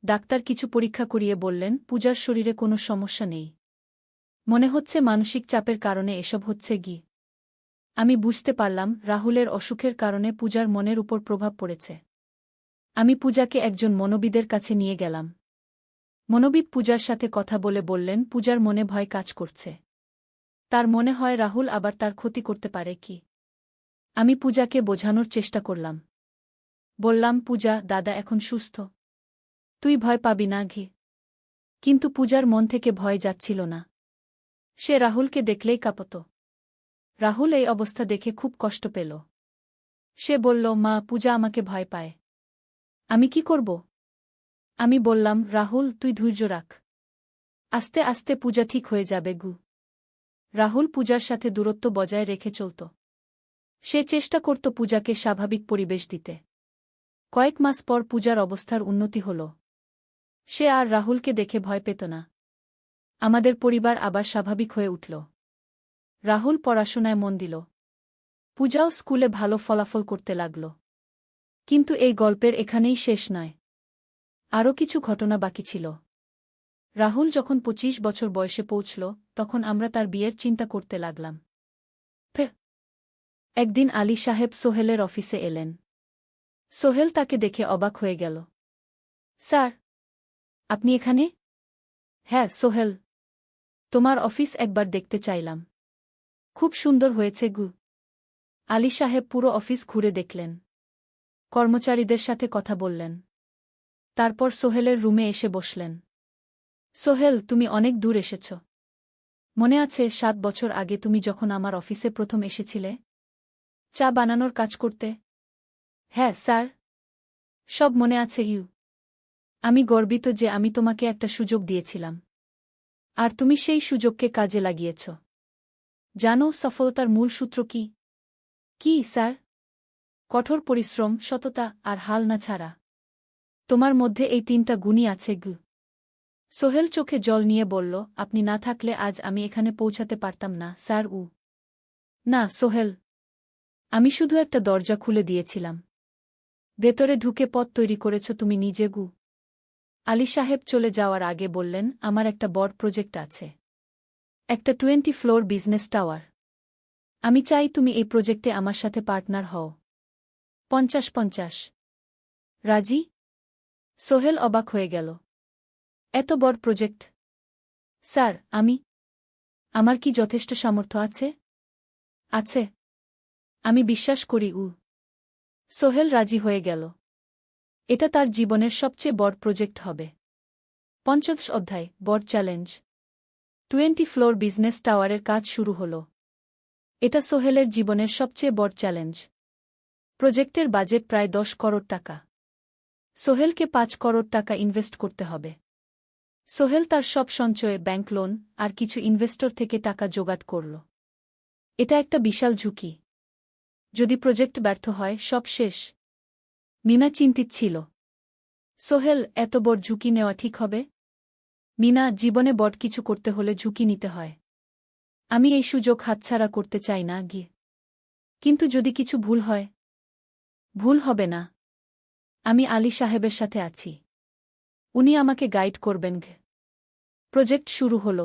ডাক্তার কিছু পরীক্ষা করিয়ে বললেন, পূজার শরীরে কোনো সমস্যা নেই। মনে হচ্ছে মানসিক চাপের কারণে এসব হচ্ছে গি। আমি বুঝতে পারলাম রাহুলের অসুখের কারণে পূজার মনের উপর প্রভাব পড়েছে। আমি পূজাকে একজন মনোবিদের কাছে নিয়ে গেলাম। মনোবিদ পূজার সাথে কথা বলে বললেন, পূজার মনে ভয় কাজ করছে। তার মনে হয় রাহুল আবার তার ক্ষতি করতে পারে কি। আমি পূজাকে বোঝানোর চেষ্টা করলাম। বললাম, পূজা, দাদা এখন সুস্থ। তুই ভয় পাবি না ঘি। কিন্তু পূজার মন থেকে ভয় যাচ্ছিল না। সে রাহুলকে দেখলেই কাঁপত। রাহুল এই অবস্থা দেখে খুব কষ্ট পেল। সে বলল, মা, পূজা আমাকে ভয় পায়। আমি কি করব? আমি বললাম, রাহুল, তুই ধৈর্য রাখ। আস্তে আস্তে পূজা ঠিক হয়ে যাবে গু। রাহুল পূজার সাথে দূরত্ব বজায় রেখে চলত। সে চেষ্টা করত পূজাকে স্বাভাবিক পরিবেশ দিতে। কয়েক মাস পর পূজার অবস্থার উন্নতি হল। সে আর রাহুলকে দেখে ভয় পেত না। আমাদের পরিবার আবার স্বাভাবিক হয়ে উঠল। রাহুল পড়াশোনায় মন দিল। পূজাও স্কুলে ভালো ফলাফল করতে লাগল। কিন্তু এই গল্পের এখানেই শেষ নয়। আরও কিছু ঘটনা বাকি ছিল। রাহুল যখন ২৫ বছর বয়সে পৌঁছল, তখন আমরা তার বিয়ের চিন্তা করতে লাগলাম। একদিন আলী সাহেব সোহেলের অফিসে এলেন। সোহেল তাকে দেখে অবাক হয়ে গেল। স্যার, আপনি এখানে? হ্যাঁ সোহেল, তোমার অফিস একবার দেখতে চাইলাম। খুব সুন্দর হয়েছে গু। আলী সাহেব পুরো অফিস ঘুরে দেখলেন। কর্মচারীদের সাথে কথা বললেন। তারপর সোহেলের রুমে এসে বসলেন। সোহেল, তুমি অনেক দূর এসেছ। মনে আছে ৭ বছর আগে তুমি যখন আমার অফিসে প্রথম এসেছিলে? চা বানানোর কাজ করতে? হ্যাঁ স্যার, সব মনে আছে ইউ। আমি গর্বিত যে আমি তোমাকে একটা সুযোগ দিয়েছিলাম। আর তুমি সেই সুযোগকে কাজে লাগিয়েছ। জানো সফলতার মূল সূত্র কি? কি স্যার? কঠোর পরিশ্রম, সততা আর হাল না ছাড়া। তোমার মধ্যে এই ৩টা গুণই আছে গু। সোহেল চোখে জল নিয়ে বলল, আপনি না থাকলে আজ আমি এখানে পৌঁছাতে পারতাম না স্যার। না সোহেল, আমি শুধু একটা দরজা খুলে দিয়েছিলাম। ভেতরে ঢুকে পথ তৈরি করেছ তুমি নিজে গু। আলী সাহেব চলে যাওয়ার আগে বললেন, আমার একটা বড় প্রজেক্ট আছে। একটা 20 ফ্লোর বিজনেস টাওয়ার। আমি চাই তুমি এই প্রজেক্টে আমার সাথে পার্টনার হও। ৫০-৫০। রাজি? সোহেল অবাক হয়ে গেল। এত বড় প্রজেক্ট? স্যার, আমার কি যথেষ্ট সামর্থ্য আছে? আছে। আমি বিশ্বাস করি। সোহেল রাজি হয়ে গেল। এটা তার জীবনের সবচেয়ে বড় প্রজেক্ট হবে। ৫০ অধ্যায়, বড় চ্যালেঞ্জ। 20 ফ্লোর বিজনেস টাওয়ারের কাজ শুরু হল। এটা সোহেলের জীবনের সবচেয়ে বড় চ্যালেঞ্জ। প্রজেক্টের বাজেট প্রায় ১০ করোড় টাকা। সোহেলকে ৫ করোড় টাকা ইনভেস্ট করতে হবে। সোহেল তার সব সঞ্চয়ে, ব্যাংক লোন আর কিছু ইনভেস্টর থেকে টাকা জোগাড় করল। এটা একটা বিশাল ঝুঁকি। যদি প্রজেক্ট ব্যর্থ হয়, সব শেষ। মিনা চিন্তিত ছিল। সোহেল, এত বড় ঝুঁকি নেওয়া ঠিক হবে? মিনা, জীবনে বড় কিছু করতে হলে ঝুঁকি নিতে হয়। আমি এই সুযোগ হাতছাড়া করতে চাই না গিয়ে। কিন্তু যদি কিছু ভুল হয়? ভুল হবে না। আমি আলী সাহেবের সাথে আছি। উনি আমাকে গাইড করবেন। প্রজেক্ট শুরু হল।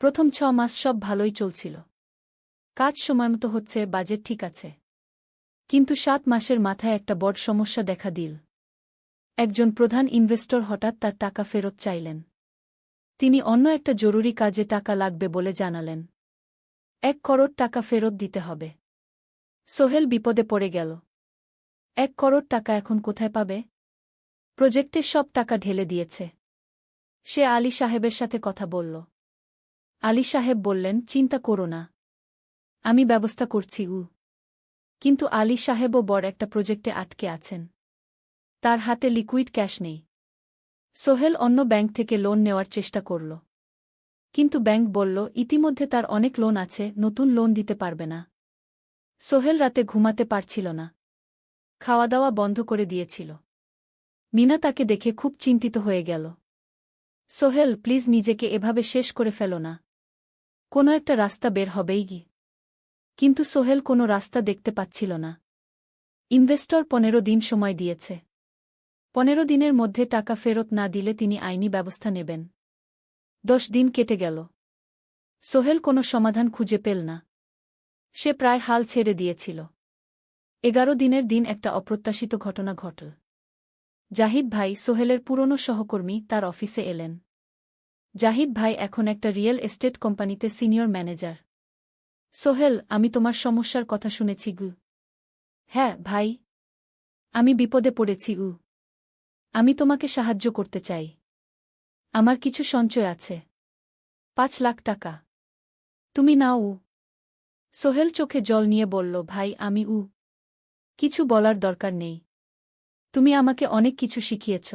প্রথম ৬ মাস সব ভালোই চলছিল। কাজ সময়মতো হচ্ছে, বাজেট ঠিক আছে। কিন্তু ৭ মাসের মাথায় একটা বড় সমস্যা দেখা দিল। একজন প্রধান ইনভেস্টর হঠাৎ তার টাকা ফেরত চাইলেন। তিনি অন্য একটা জরুরি কাজে টাকা লাগবে বলে জানালেন। ১ করোড় টাকা ফেরত দিতে হবে। সোহেল বিপদে পড়ে গেল। ১ করোড় টাকা এখন কোথায় পাবে? প্রজেক্টের সব টাকা ঢেলে দিয়েছে। সে আলী সাহেবের সাথে কথা বলল। আলী সাহেব বললেন, চিন্তা করো না, আমি ব্যবস্থা করছি। কিন্তু আলী সাহেবও বড় একটা প্রজেক্টে আটকে আছেন। তার হাতে লিকুইড ক্যাশ নেই। সোহেল অন্য ব্যাংক থেকে লোন নেওয়ার চেষ্টা করল। কিন্তু ব্যাংক বলল ইতিমধ্যে তার অনেক লোন আছে, নতুন লোন দিতে পারবে না। সোহেল রাতে ঘুমাতে পারছিল না। খাওয়া দাওয়া বন্ধ করে দিয়েছিল। মিনা তাকে দেখে খুব চিন্তিত হয়ে গেল। সোহেল, প্লিজ নিজেকে এভাবে শেষ করে ফেলো না। কোনো একটা রাস্তা বের হবেই কি। কিন্তু সোহেল কোনো রাস্তা দেখতে পাচ্ছিল না। ইনভেস্টর 15 দিন সময় দিয়েছে। 15 দিনের মধ্যে টাকা ফেরত না দিলে তিনি আইনি ব্যবস্থা নেবেন। 10 দিন কেটে গেল। সোহেল কোনো সমাধান খুঁজে পেল না। সে প্রায় হাল ছেড়ে দিয়েছিল। 11 দিনের দিন একটা অপ্রত্যাশিত ঘটনা ঘটল। জাহিদ ভাই, সোহেলের পুরনো সহকর্মী, তার অফিসে এলেন। জাহিদ ভাই এখন একটা রিয়েল এস্টেট কোম্পানিতে সিনিয়র ম্যানেজার। সোহেল, আমি তোমার সমস্যার কথা শুনেছি গু। হ্যাঁ ভাই, আমি বিপদে পড়েছি গু। আমি তোমাকে সাহায্য করতে চাই। আমার কিছু সঞ্চয় আছে, 5 লাখ টাকা। তুমি নাও। সোহেল চোখে জল নিয়ে বলল, ভাই আমি কিছু বলার দরকার নেই। তুমি আমাকে অনেক কিছু শিখিয়েছ।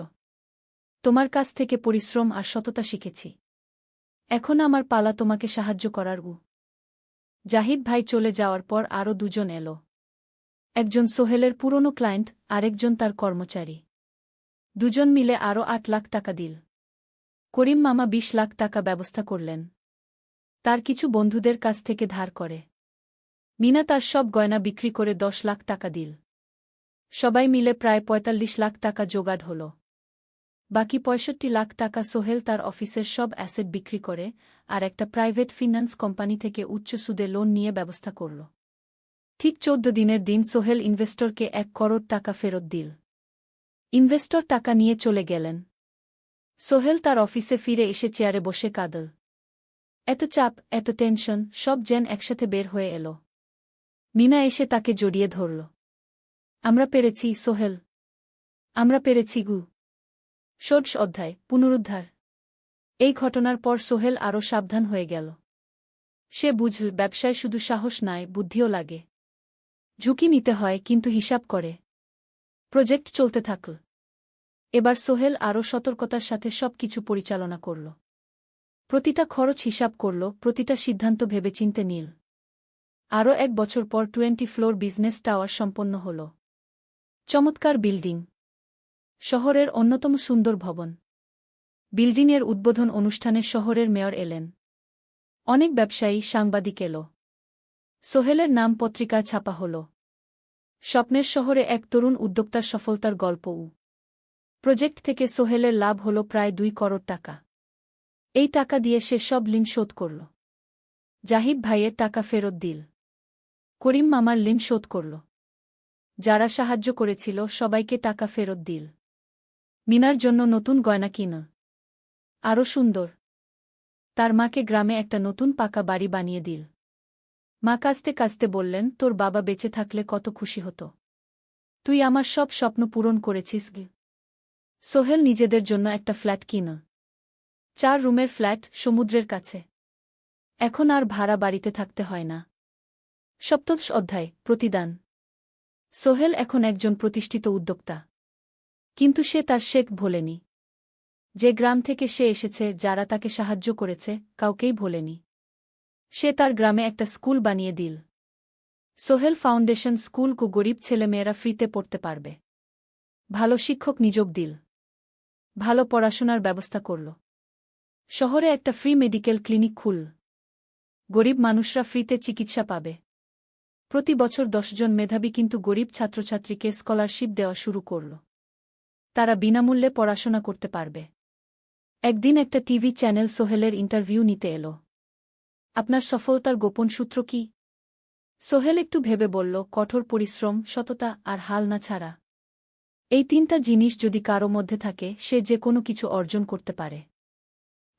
তোমার কাছ থেকে পরিশ্রম আর সততা শিখেছি। এখন আমার পালা তোমাকে সাহায্য করার। জাহিদ ভাই চলে যাওয়ার পর আরও দুজন এলো। একজন সোহেলের পুরনো ক্লায়েন্ট, আরেকজন তার কর্মচারী। দুজন মিলে আরও 8 লাখ টাকা দিল। করিম মামা 20 লাখ টাকা ব্যবস্থা করলেন। তার কিছু বন্ধুদের কাছ থেকে ধার করে। মিনা তার সব গয়না বিক্রি করে 10 লাখ টাকা দিল। সবাই মিলে প্রায় 45 লাখ টাকা জোগাড় হল। বাকি 65 লাখ টাকা সোহেল তার অফিসের সব অ্যাসেট বিক্রি করে আর একটা প্রাইভেট ফিন্যান্স কোম্পানি থেকে উচ্চ সুদে লোন নিয়ে ব্যবস্থা করল। ঠিক 14 দিনের দিন সোহেল ইনভেস্টরকে 1 করোড় টাকা ফেরত দিল। ইনভেস্টর টাকা নিয়ে চলে গেলেন। সোহেল তার অফিসে ফিরে এসে চেয়ারে বসে কাঁদল। এত চাপ, এত টেনশন, সব যেন একসাথে বের হয়ে এলো। মিনা এসে তাকে জড়িয়ে ধরল। আমরা পেরেছি সোহেল, আমরা পেরেছি গু। ষোড়শ অধ্যায়, পুনরুদ্ধার। এই ঘটনার পর সোহেল আরও সাবধান হয়ে গেল। সে বুঝল ব্যবসায় শুধু সাহস নয়, বুদ্ধিও লাগে। ঝুঁকি নিতে হয়, কিন্তু হিসাব করে। প্রজেক্ট চলতে থাকল। এবার সোহেল আরও সতর্কতার সাথে সবকিছু পরিচালনা করল। প্রতিটা খরচ হিসাব করল, প্রতিটা সিদ্ধান্ত ভেবেচিন্তে নিল। আরও 1 বছর পর 20 ফ্লোর বিজনেস টাওয়ার সম্পন্ন হল। চমৎকার বিল্ডিং, শহরের অন্যতম সুন্দর ভবন। বিল্ডিংয়ের উদ্বোধন অনুষ্ঠানে শহরের মেয়র এলেন। অনেক ব্যবসায়ী, সাংবাদিক এল। সোহেলের নাম পত্রিকায় ছাপা হল। স্বপ্নের শহরে এক তরুণ উদ্যোক্তার সফলতার গল্প। প্রজেক্ট থেকে সোহেলের লাভ হল প্রায় 2 করোড় টাকা। এই টাকা দিয়ে সে সব ঋণ শোধ করল। জাহিদ ভাইয়ের টাকা ফেরত দিল। করিম মামার ঋণ শোধ করল। যারা সাহায্য করেছিল সবাইকে টাকা ফেরত দিল। মিনার জন্য নতুন গয়না কিন। আরও সুন্দর। তার মাকে গ্রামে একটা নতুন পাকা বাড়ি বানিয়ে দিল। মা কাঁদতে কাঁদতে বললেন, তোর বাবা বেঁচে থাকলে কত খুশি হতো। তুই আমার সব স্বপ্ন পূরণ করেছিস গে। সোহেল নিজেদের জন্য একটা ফ্ল্যাট কিন। 4 রুমের ফ্ল্যাট, সমুদ্রের কাছে। এখন আর ভাড়া বাড়িতে থাকতে হয় না। সপ্তদশ অধ্যায়, প্রতিদান। সোহেল এখন একজন প্রতিষ্ঠিত উদ্যোক্তা। কিন্তু সে তার শেখ ভোলেনি। যে গ্রাম থেকে সে এসেছে, যারা তাকে সাহায্য করেছে, কাউকেই ভোলেনি। সে তার গ্রামে একটা স্কুল বানিয়ে দিল। সোহেল ফাউন্ডেশন স্কুল কো গরিব ছেলেমেয়েরা ফ্রিতে পড়তে পারবে। ভালো শিক্ষক নিযোগ দিল। ভালো পড়াশোনার ব্যবস্থা করল। শহরে একটা ফ্রি মেডিকেল ক্লিনিক খুলল। গরিব মানুষরা ফ্রিতে চিকিৎসা পাবে। প্রতি বছর 10 জন মেধাবী কিন্তু গরিব ছাত্রছাত্রীকে স্কলারশিপ দেওয়া শুরু করল। তারা বিনামূল্যে পড়াশোনা করতে পারবে। একদিন একটা টিভি চ্যানেল সোহেলের ইন্টারভিউ নিতে এলো। আপনার সফলতার গোপন সূত্র কি? সোহেল একটু ভেবে বলল, কঠোর পরিশ্রম, সততা আর হাল না ছাড়া। এই 3টা জিনিস যদি কারো মধ্যে থাকে, সে যে কোনো কিছু অর্জন করতে পারে।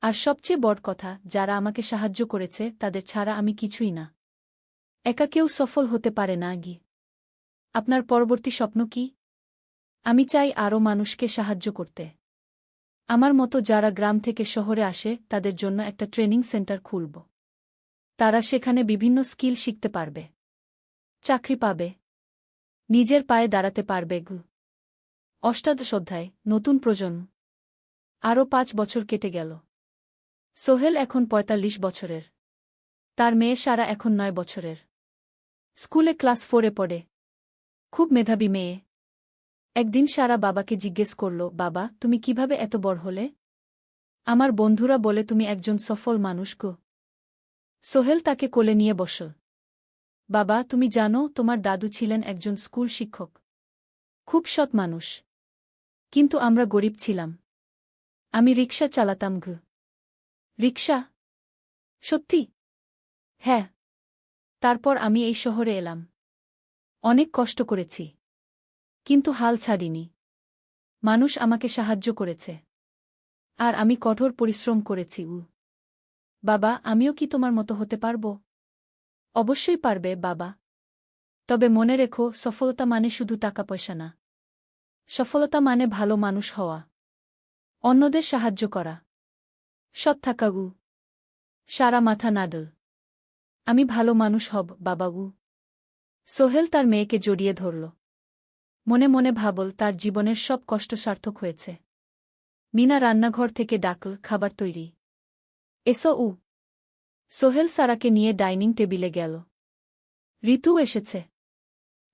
আর সবচেয়ে বড় কথা, যারা আমাকে সাহায্য করেছে তাদের ছাড়া আমি কিছুই না। একা কেউ সফল হতে পারে না গি। আপনার পরবর্তী স্বপ্ন কি? আমি চাই আরও মানুষকে সাহায্য করতে। আমার মতো যারা গ্রাম থেকে শহরে আসে তাদের জন্য একটা ট্রেনিং সেন্টার খুলব। তারা সেখানে বিভিন্ন স্কিল শিখতে পারবে, চাকরি পাবে, নিজের পায়ে দাঁড়াতে পারবে। অষ্টাদশ অধ্যায়, নতুন প্রজন্ম। আরও 5 বছর কেটে গেল। সোহেল এখন ৪৫ বছরের। তার মেয়ে সারা এখন ৯ বছরের। স্কুলে ক্লাস 4-এ পড়ে। খুব মেধাবী মেয়ে। একদিন সারা বাবাকে জিজ্ঞেস করল, বাবা, তুমি কিভাবে এত বড় হলে? আমার বন্ধুরা বলে তুমি একজন সফল মানুষ গো। সোহেল তাকে কোলে নিয়ে বসল। বাবা, তুমি জানো তোমার দাদু ছিলেন একজন স্কুল শিক্ষক। খুব সৎ মানুষ। কিন্তু আমরা গরিব ছিলাম। আমি রিকশা চালাতাম গো। রিকশা? সত্যি? হ্যাঁ। তারপর আমি এই শহরে এলাম। অনেক কষ্ট করেছি। কিন্তু হাল ছাড়িনি। মানুষ আমাকে সাহায্য করেছে। আর আমি কঠোর পরিশ্রম করেছি। বাবা, আমিও কি তোমার মতো হতে পারব? অবশ্যই পারবে বাবা। তবে মনে রেখো, সফলতা মানে শুধু টাকা পয়সা না। সফলতা মানে ভালো মানুষ হওয়া। অন্যদের সাহায্য করা। সৎ থাকা। সারা মাথা নাড়ল। আমি ভালো মানুষ হব বাবাগু। সোহেল তার মেয়েকে জড়িয়ে ধরল। মনে মনে ভাবল তার জীবনের সব কষ্ট সার্থক হয়েছে। মিনা রান্নাঘর থেকে ডাকল, খাবার তৈরি। এসো। সোহেল সারাকে নিয়ে ডাইনিং টেবিলে গেল। ঋতু এসেছে।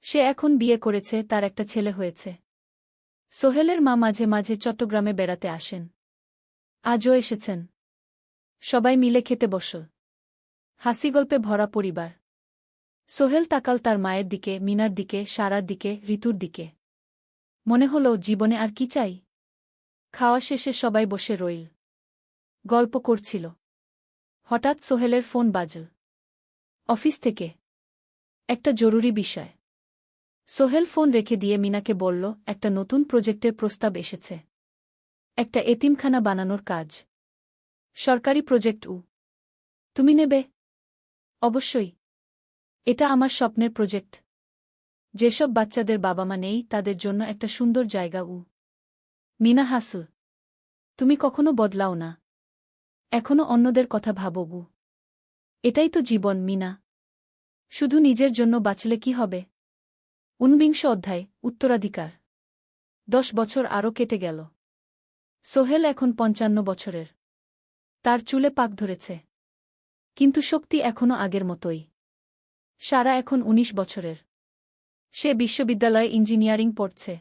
সে এখন বিয়ে করেছে, তার একটা ছেলে হয়েছে। সোহেলের মা মাঝে মাঝে চট্টগ্রামে বেড়াতে আসেন। আজও এসেছেন। সবাই মিলে খেতে বসল। হাসিগল্পে ভরা পরিবার। সোহেল তাকাল তার মায়ের দিকে, মিনার দিকে, সারার দিকে, ঋতুর দিকে। মনে হল জীবনে আর কি চাই? খাওয়া শেষে সবাই বসে রইল। গল্প করছিল। হঠাৎ সোহেলের ফোন বাজল। অফিস থেকে। একটা জরুরি বিষয়। সোহেল ফোন রেখে দিয়ে মিনাকে বলল, একটা নতুন প্রজেক্টের প্রস্তাব এসেছে। একটা এতিমখানা বানানোর কাজ। সরকারি প্রজেক্ট। তুমি নেবে? অবশ্যই। এটা আমার স্বপ্নের প্রজেক্ট। যেসব বাচ্চাদের বাবা মা নেই তাদের জন্য একটা সুন্দর জায়গা। মিনা হাসল। তুমি কখনো বদলাও না। এখনো অন্যদের কথা ভাবো। এটাই তো জীবন মিনা। শুধু নিজের জন্য বাঁচলে কি হবে? ঊনবিংশ অধ্যায়, উত্তরাধিকার। 10 বছর আরও কেটে গেল। সোহেল এখন 55 বছরের। তার চুলে পাক ধরেছে। কিন্তু শক্তি এখনও আগের মতোই। সারা এখন 19 বছরের। সে বিশ্ববিদ্যালয়ে ইঞ্জিনিয়ারিং পড়ছে।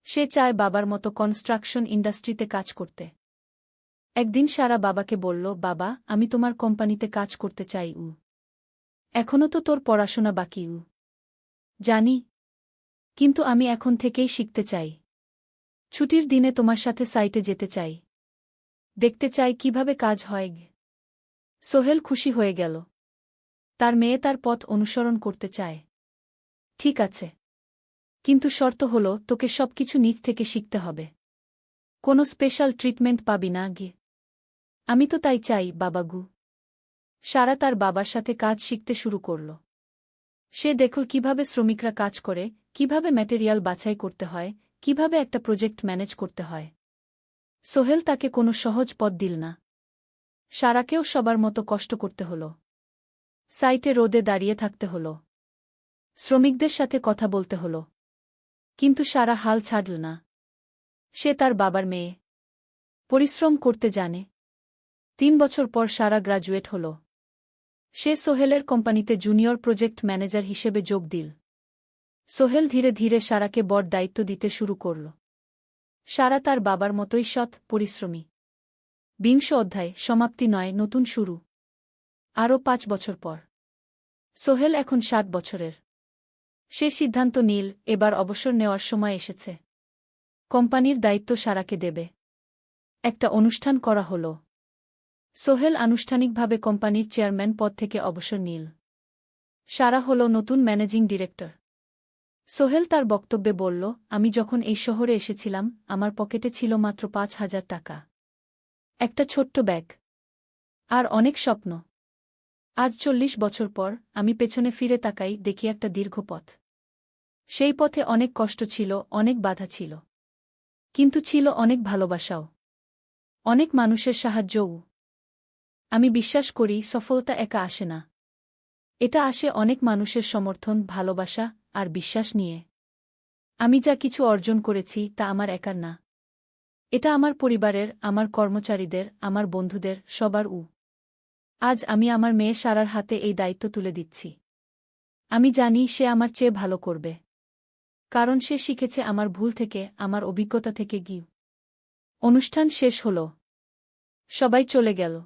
সে চায় বাবার মতো কনস্ট্রাকশন ইন্ডাস্ট্রিতে কাজ করতে। একদিন সারা বাবাকে বলল, বাবা, আমি তোমার কোম্পানিতে কাজ করতে চাই। এখনও তো তোর পড়াশোনা বাকি। জানি। কিন্তু আমি এখন থেকেই শিখতে চাই। ছুটির দিনে তোমার সাথে সাইটে যেতে চাই। দেখতে চাই কিভাবে কাজ হয়। সোহেল খুশি হয়ে গেল। তার মেয়ে তার পথ অনুসরণ করতে চায়। ঠিক আছে। কিন্তু শর্ত হল, তোকে সবকিছু নিজ থেকে শিখতে হবে। কোনো স্পেশাল ট্রিটমেন্ট পাবি না। আমি তো তাই চাই বাবাগু। সারা তার বাবার সাথে কাজ শিখতে শুরু করল। সে দেখল কিভাবে শ্রমিকরা কাজ করে, কিভাবে ম্যাটেরিয়াল বাছাই করতে হয়, কিভাবে একটা প্রজেক্ট ম্যানেজ করতে হয়। সোহেল তাকে কোনো সহজ পথ দিল না। সারাকেও সবার মতো কষ্ট করতে হল। সাইটে রোদে দাঁড়িয়ে থাকতে হল। শ্রমিকদের সাথে কথা বলতে হল। কিন্তু সারা হাল ছাড়ল না। সে তার বাবার মেয়ে। পরিশ্রম করতে জানে। 3 বছর পর সারা গ্রাজুয়েট হল। সে সোহেলের কোম্পানিতে জুনিয়র প্রজেক্ট ম্যানেজার হিসেবে যোগ দিল। সোহেল ধীরে ধীরে সারাকে বড় দায়িত্ব দিতে শুরু করল। সারা তার বাবার মতোই সৎ, পরিশ্রমী। 20 অধ্যায়, সমাপ্তি নয়, নতুন শুরু। আরও 5 বছর পর। সোহেল এখন 60 বছরের। সে সিদ্ধান্ত নিল, এবার অবসর নেওয়ার সময় এসেছে। কোম্পানির দায়িত্ব সারাকে দেবে। একটা অনুষ্ঠান করা হল। সোহেল আনুষ্ঠানিকভাবে কোম্পানির চেয়ারম্যান পদ থেকে অবসর নিল। সারা হল নতুন ম্যানেজিং ডিরেক্টর। সোহেল তার বক্তব্যে বলল, আমি যখন এই শহরে এসেছিলাম আমার পকেটে ছিল মাত্র 5,000 টাকা। একটা ছোট্ট ব্যাগ। আর অনেক স্বপ্ন। আজ 40 বছর পর আমি পেছনে ফিরে তাকাই, দেখি একটা দীর্ঘ পথ। সেই পথে অনেক কষ্ট ছিল, অনেক বাধা ছিল। কিন্তু ছিল অনেক ভালোবাসাও। অনেক মানুষের সাহায্যও। আমি বিশ্বাস করি সফলতা একা আসে না। এটা আসে অনেক মানুষের সমর্থন, ভালোবাসা আর বিশ্বাস নিয়ে। আমি যা কিছু অর্জন করেছি তা আমার একার না। এটা আমার পরিবারের, আমার কর্মচারীদের, আমার বন্ধুদের, সবার। আজ আমি আমার মেয়ে সারার হাতে এই দায়িত্ব তুলে দিচ্ছি। আমি জানি সে আমার চেয়ে ভালো করবে। কারণ সে শিখেছে আমার ভুল থেকে, আমার অভিজ্ঞতা থেকে। অনুষ্ঠান শেষ হল। সবাই চলে গেল।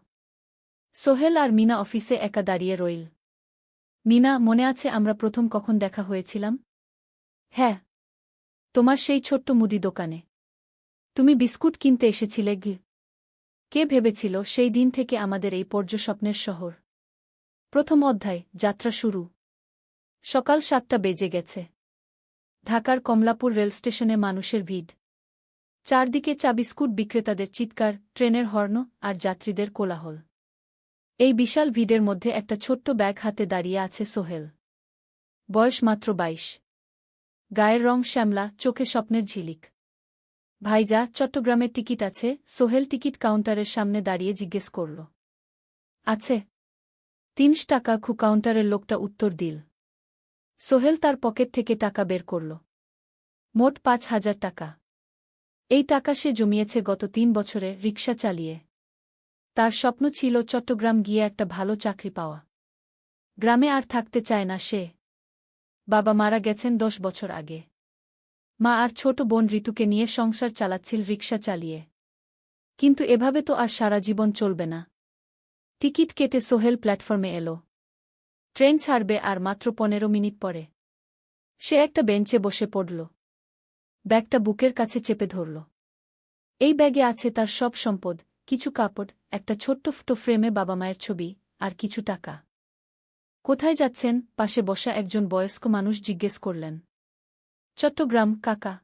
সোহেল আর মিনা অফিসে একা দাঁড়িয়ে রইল। মিনা, মনে আছে আমরা প্রথম কখন দেখা হয়েছিলাম? হ্যাঁ, তোমার সেই ছোট্ট মুদি দোকানে। তুমি বিস্কুট কিনতে এসেছিলে। কে ভেবেছিল সেই দিন থেকে আমাদের এই পর্যস্বপ্নের শহর। প্রথম অধ্যায়, যাত্রা শুরু। সকাল 7টা বেজে গেছে। ঢাকার কমলাপুর রেলস্টেশনে মানুষের ভিড়। চারদিকে চা বিস্কুট বিক্রেতাদের চিৎকার, ট্রেনের হর্ন আর যাত্রীদের কোলাহল। এই বিশাল ভিড়ের মধ্যে একটা ছোট্ট ব্যাগ হাতে দাঁড়িয়ে আছে সোহেল। বয়স মাত্র 22। গায়ের রং শ্যামলা, চোখে স্বপ্নের ঝিলিক। ভাইজা, চট্টগ্রামের টিকিট আছে? সোহেল টিকিট কাউন্টারের সামনে দাঁড়িয়ে জিজ্ঞেস করল। আছে। ৩০ টাকা। কাউন্টারের লোকটা উত্তর দিল। সোহেল তার পকেট থেকে টাকা বের করল। মোট ৫,০০০ টাকা। এই টাকা সে জমিয়েছে গত ৩ বছরে রিকশা চালিয়ে। তার স্বপ্ন ছিল চট্টগ্রাম গিয়ে একটা ভালো চাকরি পাওয়া। গ্রামে আর থাকতে চায় না সে। বাবা মারা গেছেন ১০ বছর আগে। মা আর ছোট বোন ঋতুকে নিয়ে সংসার চালাচ্ছিল রিকশা চালিয়ে। কিন্তু এভাবে তো আর সারা জীবন চলবে না। টিকিট কেটে সোহেল প্ল্যাটফর্মে এল। ট্রেন ছাড়বে আর মাত্র ১৫ মিনিট পরে। সে একটা বেঞ্চে বসে পড়ল। ব্যাগটা বুকের কাছে চেপে ধরল। এই ব্যাগে আছে তার সব সম্পদ, কিছু কাপড়, একটা ছোট্ট ফটো ফ্রেমে বাবা মায়ের ছবি, আর কিছু টাকা। কোথায় যাচ্ছেন? পাশে বসা একজন বয়স্ক মানুষ জিজ্ঞেস করলেন। চট্টগ্রাম কাকা।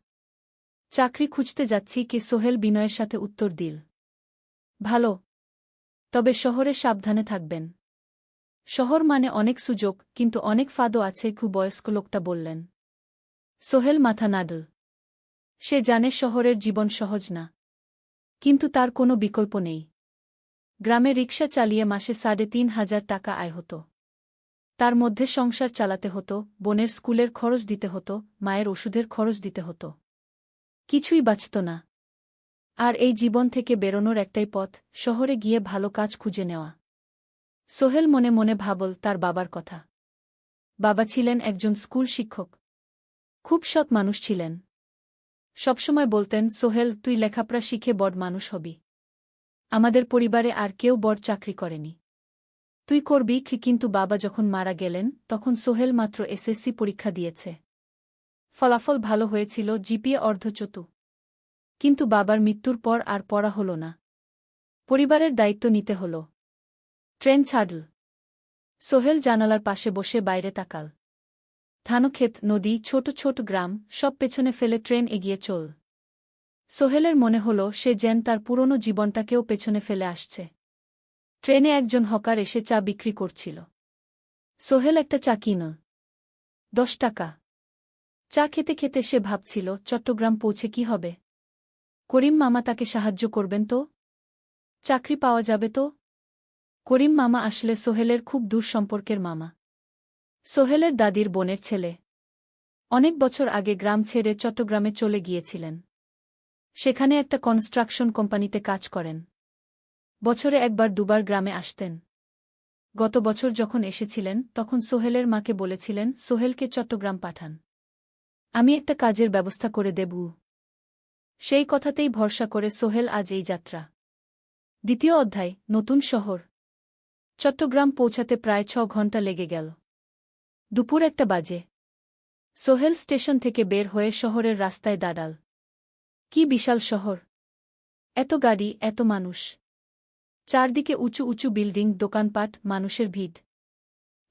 চাকরি খুঁজতে যাচ্ছি। সোহেল বিনয়ের সাথে উত্তর দিল। ভালো। তবে শহরে সাবধানে থাকবেন। শহর মানে অনেক সুযোগ, কিন্তু অনেক ফাঁদও আছে। বয়স্ক লোকটা বললেন। সোহেল মাথা নাড়ল। সে জানে শহরের জীবন সহজ না। কিন্তু তার কোনো বিকল্প নেই। গ্রামে রিকশা চালিয়ে মাসে ৩,৫০০ টাকা আয় হতো। তার মধ্যে সংসার চালাতে হতো, বোনের স্কুলের খরচ দিতে হতো, মায়ের ওষুধের খরচ দিতে হতো। কিছুই বাঁচত না। আর এই জীবন থেকে বেরোনোর একটাই পথ, শহরে গিয়ে ভালো কাজ খুঁজে নেওয়া। সোহেল মনে মনে ভাবল তার বাবার কথা। বাবা ছিলেন একজন স্কুল শিক্ষক। খুব সৎ মানুষ ছিলেন। সবসময় বলতেন, সোহেল, তুই লেখাপড়া শিখে বড় মানুষ হবি। আমাদের পরিবারে আর কেউ বড় চাকরি করেনি। তুই করবি। কিন্তু বাবা যখন মারা গেলেন তখন সোহেল মাত্র এসএসসি পরীক্ষা দিয়েছে। ফলাফল ভালো হয়েছিল, জিপিএ অর্ধচতু। কিন্তু বাবার মৃত্যুর পর আর পড়া হল না। পরিবারের দায়িত্ব নিতে হল। ট্রেন ছাড়ল। সোহেল জানালার পাশে বসে বাইরে তাকাল। ধানক্ষেত, নদী, ছোট ছোট গ্রাম, সব পেছনে ফেলে ট্রেন এগিয়ে চল। সোহেলের মনে হল সে যেন তার পুরনো জীবনটাকেও পেছনে ফেলে আসছে। ট্রেনে একজন হকার এসে চা বিক্রি করছিল। সোহেল একটা চা কিনল। ১০ টাকা। চা খেতে খেতে সে ভাবছিল, চট্টগ্রাম পৌঁছে কি হবে? করিম মামা তাকে সাহায্য করবেন তো? চাকরি পাওয়া যাবে তো? করিম মামা আসলে সোহেলের খুব দূর সম্পর্কের মামা। সোহেলের দাদির বোনের ছেলে। অনেক বছর আগে গ্রাম ছেড়ে চট্টগ্রামে চলে গিয়েছিলেন। সেখানে একটা কনস্ট্রাকশন কোম্পানিতে কাজ করেন। বছরে একবার দুবার গ্রামে আসতেন। গত বছর যখন এসেছিলেন তখন সোহেলের মাকে বলেছিলেন, সোহেলকে চট্টগ্রাম পাঠান। আমি একটা কাজের ব্যবস্থা করে দেব। সেই কথাতেই ভরসা করে সোহেল আজ এই যাত্রা। দ্বিতীয় অধ্যায়, নতুন শহর। চট্টগ্রাম পৌঁছাতে প্রায় ৬ ঘণ্টা লেগে গেল। দুপুর ১টা বাজে। সোহেল স্টেশন থেকে বের হয়ে শহরের রাস্তায় দাঁড়াল। কি বিশাল শহর! এত গাড়ি, এত মানুষ। চারদিকে উঁচু উঁচু বিল্ডিং, দোকানপাট, মানুষের ভিড়।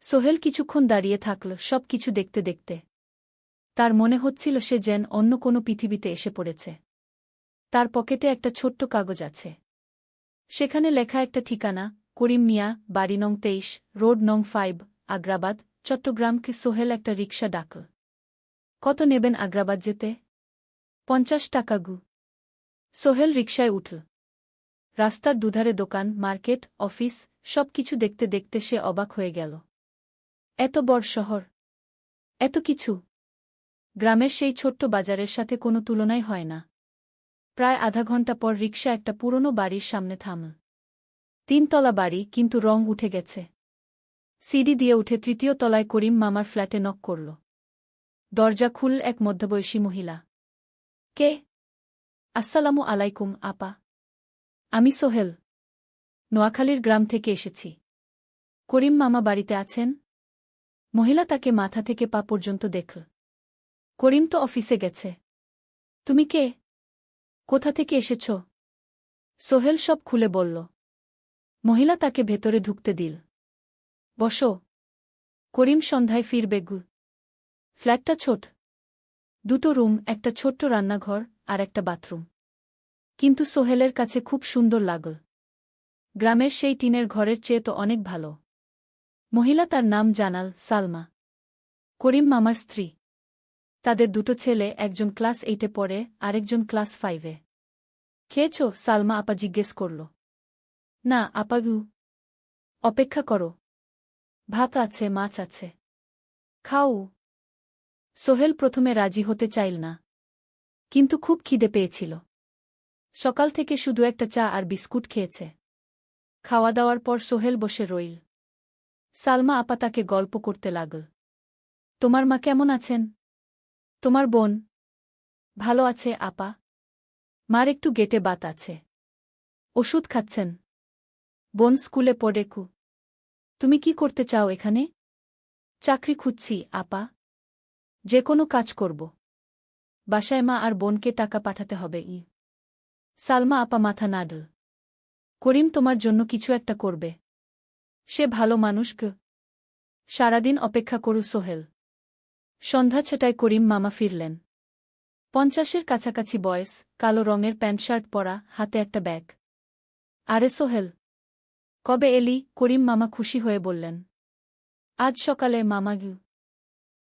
সোহেল কিছুক্ষণ দাঁড়িয়ে থাকল, সব কিছু দেখতে দেখতে। তার মনে হচ্ছিল সে যেন অন্য কোনো পৃথিবীতে এসে পড়েছে। তার পকেটে একটা ছোট্ট কাগজ আছে। সেখানে লেখা একটা ঠিকানা, করিম মিয়া, বাড়ি নং ২৩, রোড নং ৫, আগ্রাবাদ, চট্টগ্রামকে। সোহেল একটা রিকশা ডাকল। কত নেবেন আগ্রাবাদ যেতে? ৫০ টাকা। সোহেল রিকশায় উঠল। রাস্তার দুধারে দোকান, মার্কেট, অফিস, সব কিছু দেখতে দেখতে সে অবাক হয়ে গেল। এত বড় শহর, এত কিছু! গ্রামের সেই ছোট্ট বাজারের সাথে কোনো তুলনাই হয় না। প্রায় আধা ঘন্টা পর রিকশা একটা পুরনো বাড়ির সামনে থামল। 3 তলা বাড়ি, কিন্তু রং উঠে গেছে। সিঁড়ি দিয়ে উঠে 3য় তলায় করিম মামার ফ্ল্যাটে নক করল। দরজা খুলল এক মধ্যবয়সী মহিলা। কে? আসসালামু আলাইকুম আপা। আমি সোহেল। নোয়াখালীর গ্রাম থেকে এসেছি। করিম মামা বাড়িতে আছেন? মহিলা তাকে মাথা থেকে পা পর্যন্ত দেখল। করিম তো অফিসে গেছে। তুমি কে? কোথা থেকে এসেছ? সোহেল সব খুলে বলল। মহিলা তাকে ভেতরে ঢুকতে দিল। বসো। করিম সন্ধ্যায় ফিরবে গু। ফ্ল্যাটটা ছোট। 2টো রুম, একটা ছোট্ট রান্নাঘর আর একটা বাথরুম। কিন্তু সোহেলের কাছে খুব সুন্দর লাগল। গ্রামের সেই টিনের ঘরের চেয়ে তো অনেক ভালো। মহিলা তার নাম জানাল সালমা। করিম মামার স্ত্রী। তাদের 2টো ছেলে, একজন ক্লাস 8-এ পড়ে, আরেকজন ক্লাস 5-এ। খেয়েছ? সালমা আপা জিজ্ঞেস করল। না আপাগু। অপেক্ষা করো। ভাত আছে, মাছ আছে। খাও। সোহেল প্রথমে রাজি হতে চাইল না, কিন্তু খুব খিদে পেয়েছিল। সকাল থেকে শুধু একটা চা আর বিস্কুট খেয়েছে। খাওয়া দাওয়ার পর সোহেল বসে রইল। সালমা আপা তাকে গল্প করতে লাগল। তোমার মা কেমন আছেন? তোমার বোন? ভালো আছে আপা। মার একটু গেটে বাত আছে। ওষুধ খাচ্ছেন। বোন স্কুলে পড়ে কু। তুমি কি করতে চাও এখানে? চাকরি খুঁজছি আপা। যে কোনো কাজ করব। বাসায় মা আর বোনকে টাকা পাঠাতে হবে। সালমা আপা মাথা নাড়ল। করিম তোমার জন্য কিছু একটা করবে। সে ভালো মানুষ গ। সারাদিন অপেক্ষা করু সোহেল। সন্ধ্যা 6টায় করিম মামা ফিরলেন। 50-এর কাছাকাছি বয়স, কালো রঙের প্যান্ট শার্ট পরা, হাতে একটা ব্যাগ। আরে সোহেল, কবে এলি? করিম মামা খুশি হয়ে বললেন। আজ সকালে মামা গু।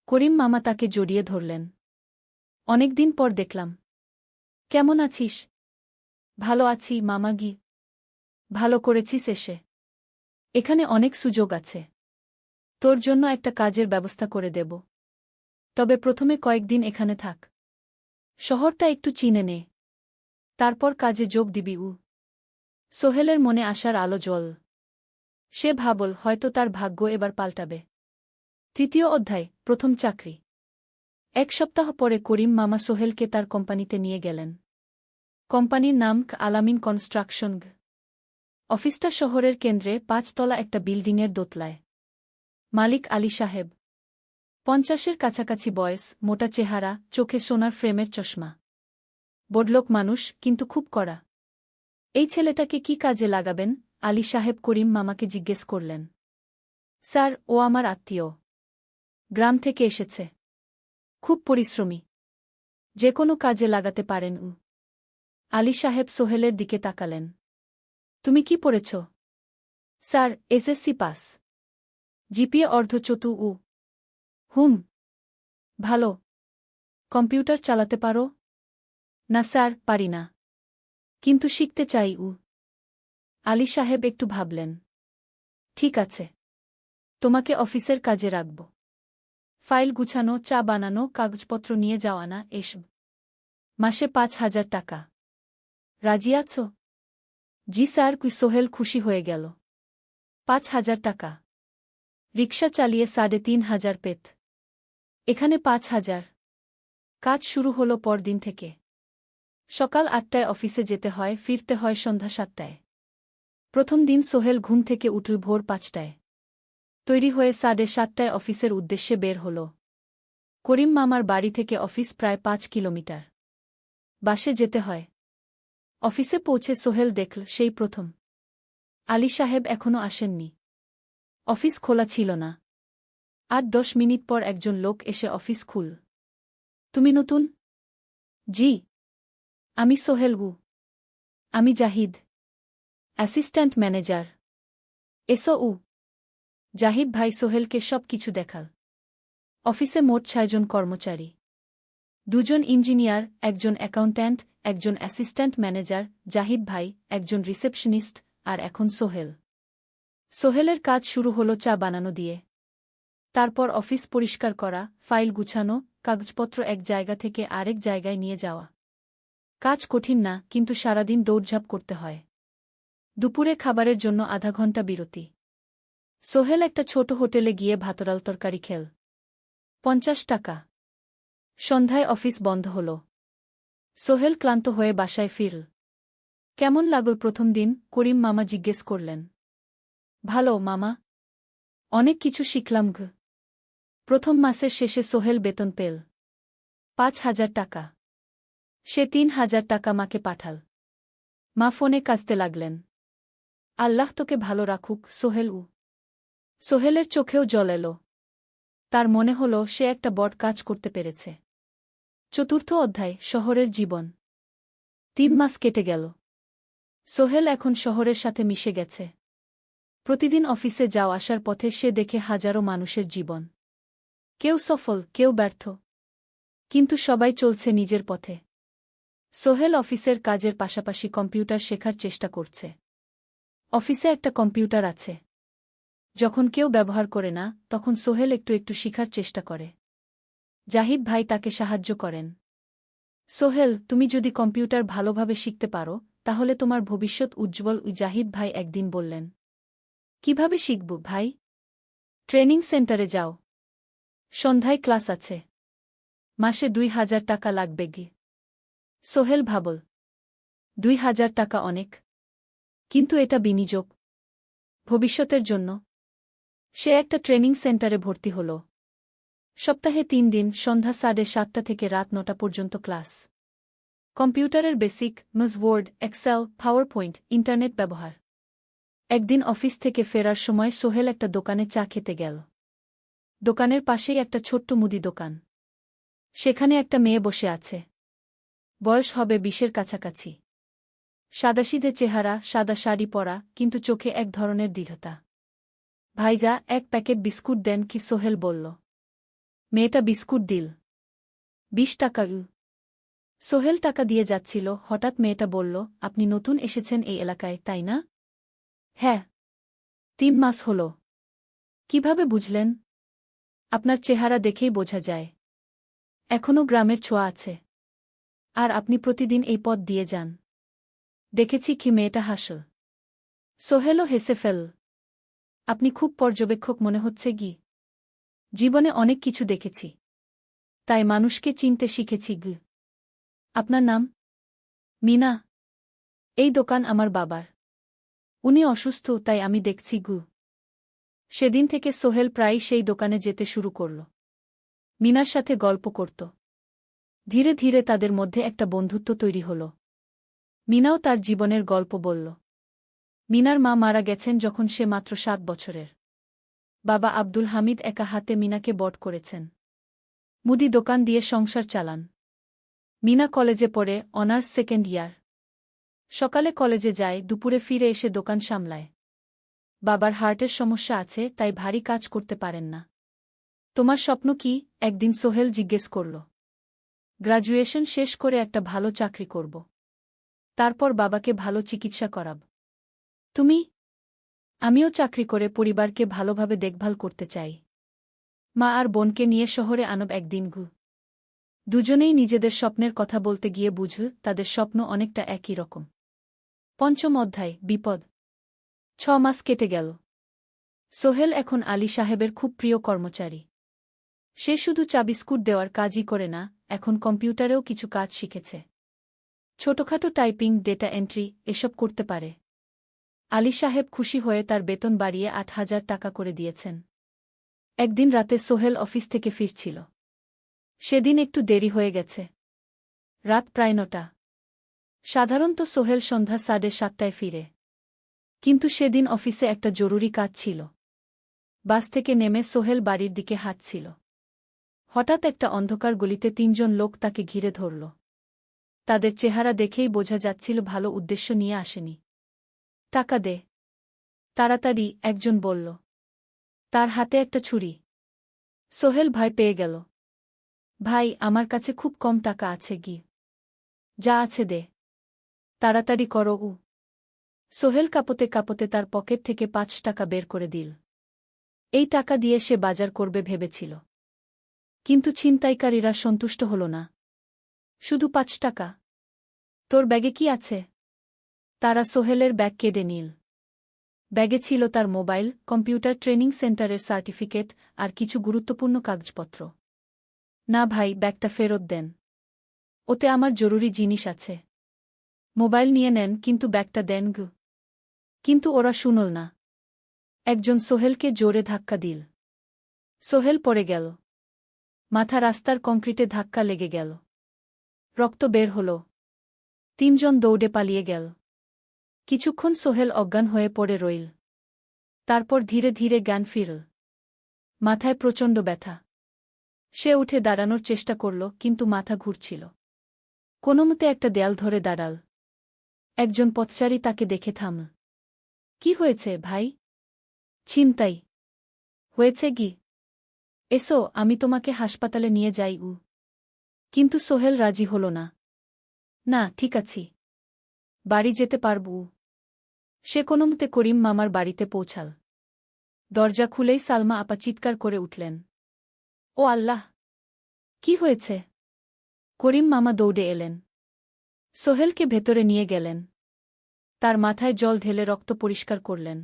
করিম মামা তাকে জড়িয়ে ধরলেন। অনেকদিন পর দেখলাম। কেমন আছিস? ভালো আছি মামা গি। ভালো করেছিস এসে। এখানে অনেক সুযোগ আছে। তোর জন্য একটা কাজের ব্যবস্থা করে দেব। তবে প্রথমে কয়েকদিন এখানে থাক। শহরটা একটু চিনে নে। তারপর কাজে যোগ দিবি। সোহেলের মনে আসার আলো জ্বল। সে ভাবল হয়তো তার ভাগ্য এবার পাল্টাবে। 3য় অধ্যায়, প্রথম চাকরি। 1 সপ্তাহ পরে করিম মামা সোহেলকে তার কোম্পানিতে নিয়ে গেলেন। কোম্পানির নাম আলামিন কনস্ট্রাকশন। অফিসটা শহরের কেন্দ্রে, 5 তলা একটা বিল্ডিংয়ের দোতলায়। মালিক আলী সাহেব। 50-এর কাছাকাছি বয়স, মোটা চেহারা, চোখে সোনার ফ্রেমের চশমা। বড়লোক মানুষ, কিন্তু খুব কড়া। এই ছেলেটাকে কি কাজে লাগাবেন? আলী সাহেব করিম মামাকে জিজ্ঞেস করলেন। স্যার, ও আমার আত্মীয়। গ্রাম থেকে এসেছে। খুব পরিশ্রমী। যে কোনো কাজে লাগাতে পারেন। আলী সাহেব সোহেলের দিকে তাকালেন। তুমি কি পড়েছ? Sir, SSC pass. জিপিএ অর্ধচতু। হুম। ভালো। কম্পিউটার চালাতে পারো? না স্যার, পারি না। কিন্তু শিখতে চাই। আলী সাহেব একটু ভাবলেন। ঠিক আছে। তোমাকে অফিসের কাজে রাখব। ফাইল গুছানো, চা বানানো, কাগজপত্র নিয়ে যাওয়া, না এসব। মাসে 5,000 টাকা। রাজি আছো? জি স্যার। সোহেল খুশি হয়ে গেল। 5,000 টাকা। রিকশা চালিয়ে 3,500 পেত। এখানে 5,000। কাজ শুরু হলো পরদিন থেকে। সকাল 8টায় অফিসে যেতে হয়, ফিরতে হয় সন্ধ্যা 7টায়। প্রথম দিন সোহেল ঘুম থেকে উঠল ভোর 5টায়। তৈরি হয়ে 7:30টায় অফিসের উদ্দেশ্যে বের হল। করিম মামার বাড়ি থেকে অফিস প্রায় 5 কিলোমিটার। বাসে যেতে হয়। অফিসে পৌঁছে সোহেল দেখল সেই প্রথম আলী সাহেব এখনো আসেননি। অফিস খোলা ছিল না। 8-10 মিনিট পর একজন লোক এসে অফিস খুল। তুমি নতুন? জি। আমি সোহেল গু। আমি জাহিদ, অ্যাসিস্ট্যান্ট ম্যানেজার। এসো। জাহিদ ভাই সোহেলকে সব কিছু দেখাল। অফিসে মোট 6 জন কর্মচারী। 2 জন ইঞ্জিনিয়ার, একজন অ্যাকাউন্ট্যান্ট, একজন অ্যাসিস্ট্যান্ট ম্যানেজার, জাহিদ ভাই, একজন রিসেপশনিস্ট, আর এখন সোহেল। সোহেলের কাজ শুরু হলো চা বানানো দিয়ে। তারপর অফিস পরিষ্কার করা, ফাইল গুছানো, কাগজপত্র এক জায়গা থেকে আরেক জায়গায় নিয়ে যাওয়া। কাজ কঠিন না, কিন্তু সারাদিন দৌড়ঝাঁপ করতে হয়। দুপুরে খাবারের জন্য আধা ঘন্টা বিরতি। সোহেল একটা ছোট হোটেলে গিয়ে ভাতরাল তরকারি খেল। 50 টাকা। সন্ধ্যায় অফিস বন্ধ হল। সোহেল ক্লান্ত হয়ে বাসায় ফিরল। কেমন লাগল প্রথম দিন? করিম মামা জিজ্ঞেস করলেন। ভালো মামা। অনেক কিছু শিখলাম গ। প্রথম মাসের শেষে সোহেল বেতন পেল 5,000 টাকা। সে 3,000 টাকা মাকে পাঠাল। মা ফোনে কাঁদতে লাগলেন। আল্লাহ তোকে ভালো রাখুক সোহেল। সোহেলের চোখেও জল এলো। তার মনে হল সে একটা বড় কাজ করতে পেরেছে। চতুর্থ অধ্যায়, শহরের জীবন। 3 মাস কেটে গেল। সোহেল এখন শহরের সাথে মিশে গেছে। প্রতিদিন অফিসে যাও আসার পথে সে দেখে হাজারো মানুষের জীবন। কেউ সফল, কেউ ব্যর্থ, কিন্তু সবাই চলছে নিজের পথে। সোহেল অফিসের কাজের পাশাপাশি কম্পিউটার শেখার চেষ্টা করছে। অফিসে একটা কম্পিউটার আছে। যখন কেউ ব্যবহার করে না, তখন সোহেল একটু একটু শিখার চেষ্টা করে। জাহিদ ভাই তাকে সাহায্য করেন। সোহেল, তুমি যদি কম্পিউটার ভালোভাবে শিখতে পারো, তাহলে তোমার ভবিষ্যৎ উজ্জ্বল। জাহিদ ভাই একদিন বললেন। কিভাবে শিখব ভাই? ট্রেনিং সেন্টারে যাও। সন্ধ্যায় ক্লাস আছে। মাসে 2,000 টাকা লাগবে গে। সোহেল ভাবল, 2,000 টাকা অনেক, কিন্তু এটা বিনিয়োগ, ভবিষ্যতের জন্য। সে একটা ট্রেনিং সেন্টারে ভর্তি হল। সপ্তাহে 3 দিন, সন্ধ্যা 7:30 থেকে রাত 9টা পর্যন্ত ক্লাস। কম্পিউটারের basic, MS Word, Excel, PowerPoint, internet ব্যবহার। একদিন অফিস থেকে ফেরার সময় সোহেল একটা দোকানে চা খেতে গেল। দোকানের পাশেই একটা ছোট্ট মুদি দোকান। সেখানে একটা মেয়ে বসে আছে। বয়স হবে 20-এর কাছাকাছি। সাদাসিধে চেহারা, সাদা শাড়ি পরা, কিন্তু চোখে এক ধরনের দৃঢ়তা। ভাইজা, 1 প্যাকেট বিস্কুট দেন কি? সোহেল বলল। মেয়েটা বিস্কুট দিল। 20 টাকা। সোহেল টাকা দিয়ে যাচ্ছিল, হঠাৎ মেয়েটা বলল, আপনি নতুন এসেছেন এই এলাকায়, তাই না? হ্যাঁ। 3 মাস হল। কিভাবে বুঝলেন? আপনার চেহারা দেখেই বোঝা যায়। এখনও গ্রামের ছোঁয়া আছে। আর আপনি প্রতিদিন এই পথ দিয়ে যান। দেখেছি কি? মেয়েটা হাসল। সোহেলও হেসে ফেলল। আপনি খুব পর্যবেক্ষক মনে হচ্ছে গি। জীবনে অনেক কিছু দেখেছি, তাই মানুষকে চিনতে শিখেছি গ। আপনার নাম? মিনা। এই দোকান আমার বাবার। উনি অসুস্থ, তাই আমি দেখছি গু। সেদিন থেকে সোহেল প্রায়ই সেই দোকানে যেতে শুরু করল। মিনার সাথে গল্প করত। ধীরে ধীরে তাদের মধ্যে একটা বন্ধুত্ব তৈরি হল। মিনাও তার জীবনের গল্প বলল। মিনার মা মারা গেছেন যখন সে মাত্র 7 বছরের। বাবা আব্দুল হামিদ একা হাতে মিনাকে বড় করেছেন। মুদি দোকান দিয়ে সংসার চালান। মিনা কলেজে পড়ে, অনার্স 2nd ইয়ার। সকালে কলেজে যায়, দুপুরে ফিরে এসে দোকান সামলায়। বাবার হার্টের সমস্যা আছে, তাই ভারী কাজ করতে পারেন না। তোমার স্বপ্ন কি? একদিন সোহেল জিজ্ঞেস করল। গ্র্যাজুয়েশন শেষ করে একটা ভালো চাকরি করব। তারপর বাবাকে ভালো চিকিৎসা করাব। তুমি? আমিও চাকরি করে পরিবারকে ভালোভাবে দেখভাল করতে চাই। মা আর বোনকে নিয়ে শহরে আনব একদিন গু। দুজনেই নিজেদের স্বপ্নের কথা বলতে গিয়ে বুঝল তাদের স্বপ্ন অনেকটা একই রকম। 5ম অধ্যায়, বিপদ। 6 মাস কেটে গেল। সোহেল এখন আলী সাহেবের খুব প্রিয় কর্মচারী। সে শুধু চা বিস্কুট দেওয়ার কাজই করে না, এখন কম্পিউটারেও কিছু কাজ শিখেছে। ছোটখাটো টাইপিং, ডেটা এন্ট্রি, এসব করতে পারে। আলী সাহেব খুশি হয়ে তার বেতন বাড়িয়ে 8,000 টাকা করে দিয়েছেন। একদিন রাতে সোহেল অফিস থেকে ফিরছিল। সেদিন একটু দেরি হয়ে গেছে। রাত প্রায় 9টা। সাধারণত সোহেল সন্ধ্যা 7:30টায় ফিরে। কিন্তু সেদিন অফিসে একটা জরুরি কাজ ছিল। বাস থেকে নেমে সোহেল বাড়ির দিকে হাঁটছিল। হঠাৎ একটা অন্ধকার গলিতে 3 জন লোক তাকে ঘিরে ধরল। তাদের চেহারা দেখেই বোঝা যাচ্ছিল ভালো উদ্দেশ্য নিয়ে আসেনি। টাকা দে তাড়াতাড়ি, একজন বলল। তার হাতে একটা ছুরি। সোহেল ভয় পেয়ে গেল। ভাই, আমার কাছে খুব কম টাকা আছে গি। যা আছে দে, তাড়াতাড়ি করো। সোহেল কাঁপতে কাঁপতে তার পকেট থেকে 5 টাকা বের করে দিল। এই টাকা দিয়ে সে বাজার করবে ভেবেছিল। কিন্তু ছিনতাইকারীরা সন্তুষ্ট হল না। শুধু 5 টাকা। তোর ব্যাগে কি আছে? তারা সোহেলের ব্যাগ কেড়ে নিল। ব্যাগে ছিল তার মোবাইল, কম্পিউটার ট্রেনিং সেন্টারের সার্টিফিকেট আর কিছু গুরুত্বপূর্ণ কাগজপত্র। না ভাই, ব্যাগটা ফেরত দেন। ওতে আমার জরুরি জিনিস আছে। মোবাইল নিয়ে নেন, কিন্তু ব্যাগটা দেন গু। কিন্তু ওরা শুনল না। একজন সোহেলকে জোরে ধাক্কা দিল। সোহেল পড়ে গেল। মাথা রাস্তার কংক্রিটে ধাক্কা লেগে গেল। রক্ত বের হল। তিনজন দৌড়ে পালিয়ে গেল। কিছুক্ষণ সোহেল অজ্ঞান হয়ে পড়ে রইল। তারপর ধীরে ধীরে জ্ঞান ফিরল। মাথায় প্রচণ্ড ব্যথা। সে উঠে দাঁড়ানোর চেষ্টা করল, কিন্তু মাথা ঘুরছিল। কোনোমতে একটা দেয়াল ধরে দাঁড়াল। একজন পথচারী তাকে দেখে থামল। কি হয়েছে ভাই? ছিনতাই হয়েছে কি? এসো, আমি তোমাকে হাসপাতালে নিয়ে যাই। কিন্তু সোহেল রাজি হল না। না, ঠিক আছি, বাড়ি যেতে পারব। সে কোনোমতে করিম মামার বাড়িতে পৌঁছাল। দরজা খুলেই সালমা আপা চিৎকার করে উঠলেন। ও আল্লাহ! কি হয়েছে? করিম মামা দৌড়ে এলেন। সোহেলকে ভেতরে নিয়ে গেলেন। তার মাথায় জল ঢেলে রক্ত পরিষ্কার করলেন।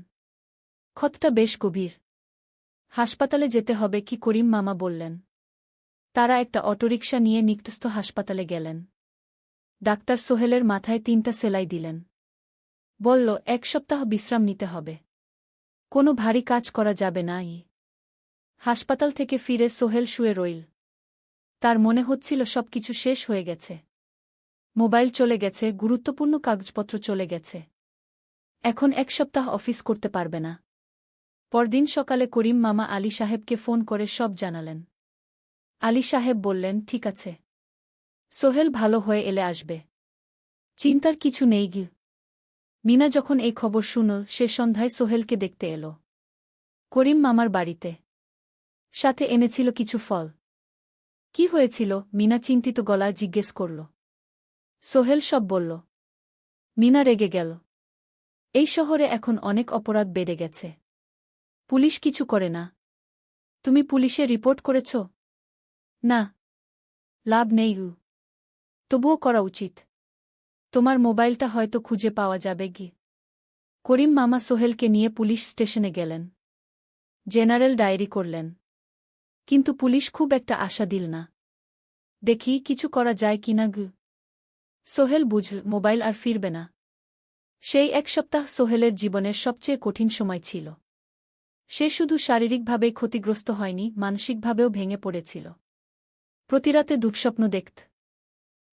ক্ষতটা বেশ গভীর। হাসপাতালে যেতে হবে কি? করিম মামা বললেন। তারা একটা অটোরিকশা নিয়ে নিকটস্থ হাসপাতালে গেলেন। ডাক্তার সোহেলের মাথায় 3টা সেলাই দিলেন। বলল, 1 সপ্তাহ বিশ্রাম নিতে হবে। কোনো ভারী কাজ করা যাবে না। হাসপাতাল থেকে ফিরে সোহেল শুয়ে রইল। তার মনে হচ্ছিল সবকিছু শেষ হয়ে গেছে। মোবাইল চলে গেছে, গুরুত্বপূর্ণ কাগজপত্র চলে গেছে। এখন 1 সপ্তাহ অফিস করতে পারবে না। পরদিন সকালে করিম মামা আলী সাহেবকে ফোন করে সব জানালেন। আলী সাহেব বললেন, ঠিক আছে, সোহেল ভালো হয়ে এলে আসবে, চিন্তার কিছু নেই গি। মিনা যখন এই খবর শুনল, সে সন্ধ্যায় সোহেলকে দেখতে এল করিম মামার বাড়িতে। সাথে এনেছিল কিছু ফল। কি হয়েছিল? মিনা চিন্তিত গলায় জিজ্ঞেস করল। সোহেল সব বলল। মিনা রেগে গেল। এই শহরে এখন অনেক অপরাধ বেড়ে গেছে। পুলিশ কিছু করে না। তুমি পুলিশে রিপোর্ট করেছ? না। লাভ নেই। তবুও করা উচিত। তোমার মোবাইলটা হয়তো খুঁজে পাওয়া যাবে কি। করিম মামা সোহেলকে নিয়ে পুলিশ স্টেশনে গেলেন। জেনারেল ডায়েরি করলেন। কিন্তু পুলিশ খুব একটা আশা দিল না। দেখি কিছু করা যায় কিনা গু। সোহেল বুঝল মোবাইল আর ফিরবে না। সেই 1 সপ্তাহ সোহেলের জীবনের সবচেয়ে কঠিন সময় ছিল। সে শুধু শারীরিকভাবেই ক্ষতিগ্রস্ত হয়নি, মানসিকভাবেও ভেঙে পড়েছিল। প্রতিরাতে দুঃস্বপ্ন দেখত।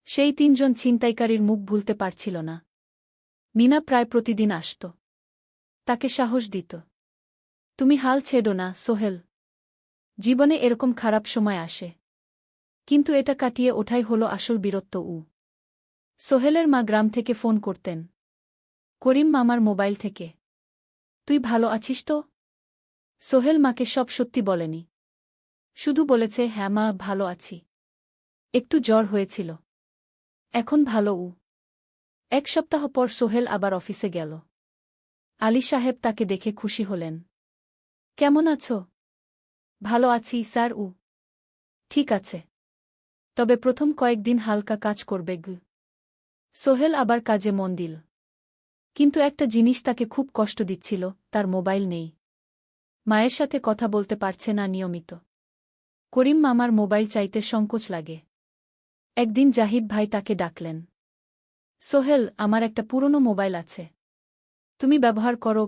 সেই 3জন ছিনতাইকারীর মুখ ভুলতে পারছিল না। মিনা প্রায় প্রতিদিন আসত। তাকে সাহস দিত। তুমি হাল ছেড়ো না সোহেল। জীবনে এরকম খারাপ সময় আসে, কিন্তু এটা কাটিয়ে ওঠাই হলো আসল বীরত্ব। সোহেলের মা গ্রাম থেকে ফোন করতেন। করিম মামার মোবাইল থেকে। তুই ভালো আছিস তো? সোহেল মাকে সব সত্যি বলেনি। শুধু বলেছে, হ্যাঁ মা, ভালো আছি। একটু জ্বর হয়েছিল। এখন ভালো। 1 সপ্তাহ পর সোহেল আবার অফিসে গেল। আলী সাহেব তাকে দেখে খুশি হলেন। কেমন আছো? ভালো আছি স্যার। ঠিক আছে, তবে প্রথম কয়েকদিন হালকা কাজ করবে গু। সোহেল আবার কাজে মন দিল। কিন্তু একটা জিনিস তাকে খুব কষ্ট দিচ্ছিল, তার মোবাইল নেই। মায়ের সাথে কথা বলতে পারছে না নিয়মিত। করিম মামার মোবাইল চাইতে সংকোচ লাগে। একদিন জাহিদ ভাই তাকে ডাকলেন। সোহেল, আমার একটা পুরনো মোবাইল আছে, তুমি ব্যবহার করো?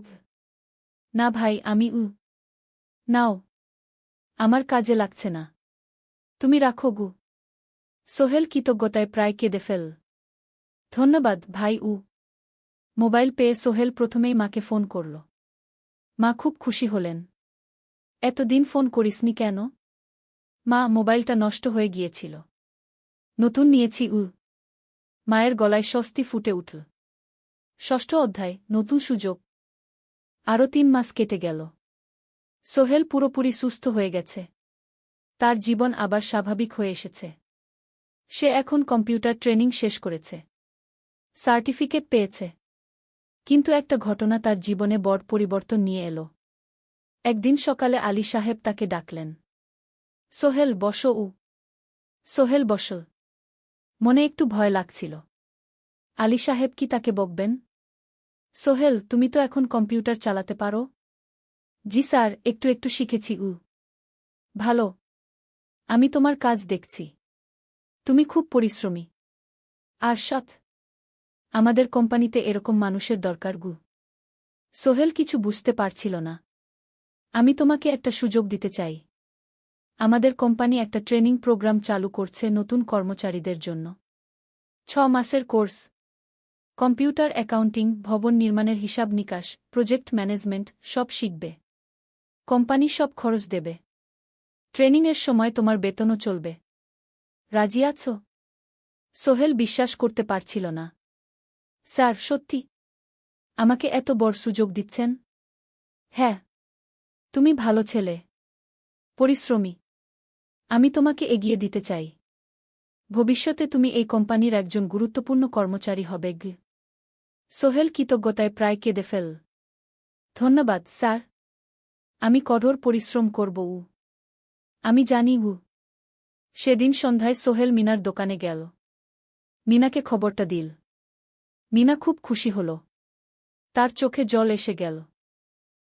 না ভাই, আমি নাও, আমার কাজে লাগছে না, তুমি রাখো গু। সোহেল কৃতজ্ঞতায় প্রায় কেঁদে ফেল। ধন্যবাদ ভাই। মোবাইল পেয়ে সোহেল প্রথমেই মাকে ফোন করল। মা খুব খুশি হলেন। এতদিন ফোন করিসনি কেন? মা, মোবাইলটা নষ্ট হয়ে গিয়েছিল, নতুন নিয়েছি। মায়ের গলায় স্বস্তি ফুটে উঠল। 6ষ্ঠ অধ্যায়, নতুন সুযোগ। আরও 3 মাস কেটে গেল। সোহেল পুরোপুরি সুস্থ হয়ে গেছে। তার জীবন আবার স্বাভাবিক হয়ে এসেছে। সে এখন কম্পিউটার ট্রেনিং শেষ করেছে, সার্টিফিকেট পেয়েছে। কিন্তু একটা ঘটনা তার জীবনে বড় পরিবর্তন নিয়ে এলো। একদিন সকালে আলী সাহেব তাকে ডাকলেন। সোহেল, বসো। সোহেল বসল। মনে একটু ভয় লাগছিল। আলী সাহেব কি তাকে বকবেন? সোহেল, তুমি তো এখন কম্পিউটার চালাতে পারো? জি স্যার, একটু একটু শিখেছি। ভালো। আমি তোমার কাজ দেখছি। তুমি খুব পরিশ্রমী আর সৎ। আমাদের কোম্পানিতে এরকম মানুষের দরকার। সোহেল কিছু বুঝতে পারছিল না। আমি তোমাকে একটা সুযোগ দিতে চাই। আমাদের কোম্পানি একটা ট্রেনিং প্রোগ্রাম চালু করছে নতুন কর্মচারীদের জন্য। 6 মাসের কোর্স। কম্পিউটার অ্যাকাউন্টিং, ভবন নির্মাণের হিসাব নিকাশ, প্রজেক্ট ম্যানেজমেন্ট সব শিখবে। কোম্পানি সব খরচ দেবে। ট্রেনিংয়ের সময় তোমার বেতনও চলবে। রাজি আছো? সোহেল বিশ্বাস করতে পারছিল না। স্যার, সত্যি? আমাকে এত বড় সুযোগ দিচ্ছেন? হ্যাঁ। তুমি ভালো ছেলে, পরিশ্রমী। আমি তোমাকে এগিয়ে দিতে চাই। ভবিষ্যতে তুমি এই কোম্পানির একজন গুরুত্বপূর্ণ কর্মচারী হবে। সোহেল কৃতজ্ঞতায় প্রায় কেঁদে ফেল। ধন্যবাদ স্যার। আমি কঠোর পরিশ্রম করব। আমি জানি। সেদিন সন্ধ্যায় সোহেল মিনার দোকানে গেল। মিনাকে খবরটা দিল। মিনা খুব খুশি হল। তার চোখে জল এসে গেল।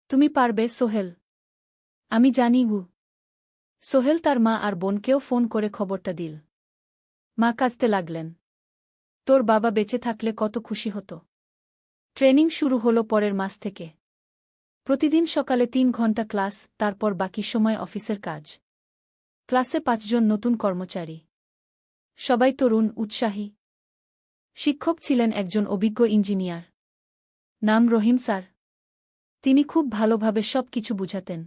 তুমি পারবে সোহেল। আমি জানি। সোহেল তার মা আর বোনকেও ফোন করে খবরটা দিল। মা কাঁদতে লাগলেন। তোর বাবা বেঁচে থাকলে কত খুশি হতো। ট্রেনিং শুরু হলো পরের মাস থেকে। প্রতিদিন সকালে 3 ঘন্টা ক্লাস, তারপর বাকি সময় অফিসের কাজ। ক্লাসে 5 জন নতুন কর্মচারী। সবাই তরুণ, উৎসাহী। শিক্ষক ছিলেন একজন অভিজ্ঞ ইঞ্জিনিয়ার। নাম রহিম স্যার। তিনি খুব ভালোভাবে সব কিছু বুঝাতেন।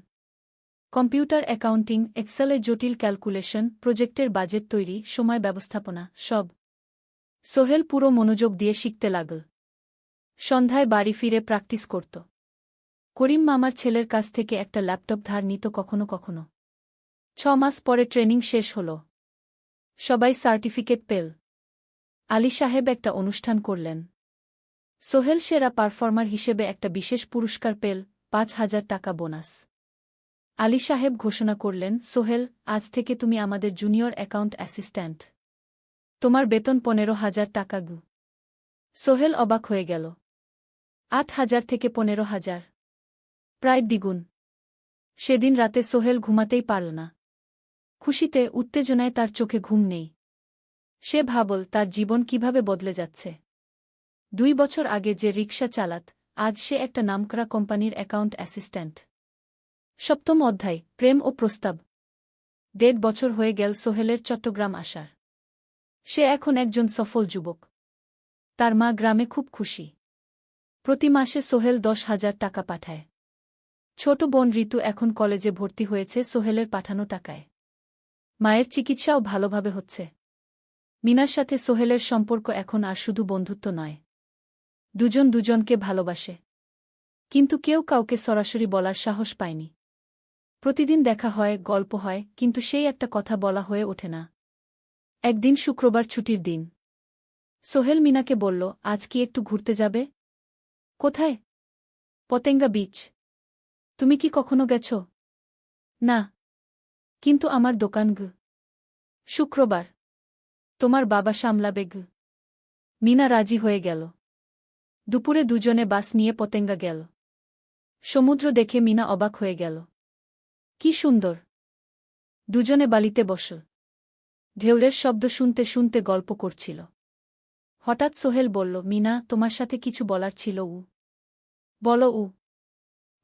কম্পিউটার অ্যাকাউন্টিং, এক্সেলে জটিল ক্যালকুলেশন, প্রজেক্টের বাজেট তৈরি, সময় ব্যবস্থাপনা সব। সোহেল পুরো মনোযোগ দিয়ে শিখতে লাগল। সন্ধ্যায় বাড়ি ফিরে প্র্যাকটিস করত। করিম মামার ছেলের কাছ থেকে একটা ল্যাপটপ ধার নিত কখনো কখনো। 6 মাস পরে ট্রেনিং শেষ হল। সবাই সার্টিফিকেট পেল। আলী সাহেব একটা অনুষ্ঠান করলেন। সোহেল সেরা পারফর্মার হিসেবে একটা বিশেষ পুরস্কার পেল, 5,000 টাকা বোনাস। আলী সাহেব ঘোষণা করলেন, সোহেল, আজ থেকে তুমি আমাদের জুনিয়র অ্যাকাউন্ট অ্যাসিস্ট্যান্ট। তোমার বেতন 15,000 টাকা। সোহেল অবাক হয়ে গেল। 8,000 থেকে 15,000, প্রায় দ্বিগুণ। সেদিন রাতে সোহেল ঘুমাতেই পারল না। খুশিতে, উত্তেজনায় তার চোখে ঘুম নেই। সে ভাবল তার জীবন কিভাবে বদলে যাচ্ছে। 2 বছর আগে যে রিকশা চালাত, আজ সে একটা নামকরা কোম্পানির অ্যাকাউন্ট অ্যাসিস্ট্যান্ট। 7ম অধ্যায়, প্রেম ও প্রস্তাব। 1.5 বছর হয়ে গেল সোহেলের চট্টগ্রাম আসার। সে এখন একজন সফল যুবক। তার মা গ্রামে খুব খুশি। প্রতি মাসে সোহেল 10,000 টাকা পাঠায়। ছোট বোন ঋতু এখন কলেজে ভর্তি হয়েছে সোহেলের পাঠানো টাকায়। মায়ের চিকিৎসাও ভালোভাবে হচ্ছে। মিনার সাথে সোহেলের সম্পর্ক এখন আর শুধু বন্ধুত্ব নয়। দুজন দুজনকে ভালোবাসে। কিন্তু কেউ কাউকে সরাসরি বলার সাহস পায়নি। প্রতিদিন দেখা হয়, গল্প হয়, কিন্তু সেই একটা কথা বলা হয়ে ওঠে না। একদিন শুক্রবার ছুটির দিন। সোহেল মিনাকে বলল, আজ কি একটু ঘুরতে যাবে? কোথায়? পতেঙ্গা বিচ। তুমি কি কখনো গেছ? না। কিন্তু আমার দোকান। শুক্রবার। তোমার বাবা সামলাবে। মিনা রাজি হয়ে গেল। দুপুরে দুজনে বাস নিয়ে পতেঙ্গা গেল। সমুদ্র দেখে মিনা অবাক হয়ে গেল। কি সুন্দর! দুজনে বালিতে বসল। ঢেউয়ের শব্দ শুনতে শুনতে গল্প করছিল। হঠাৎ সোহেল বলল, মিনা, তোমার সাথে কিছু বলার ছিল। বলো।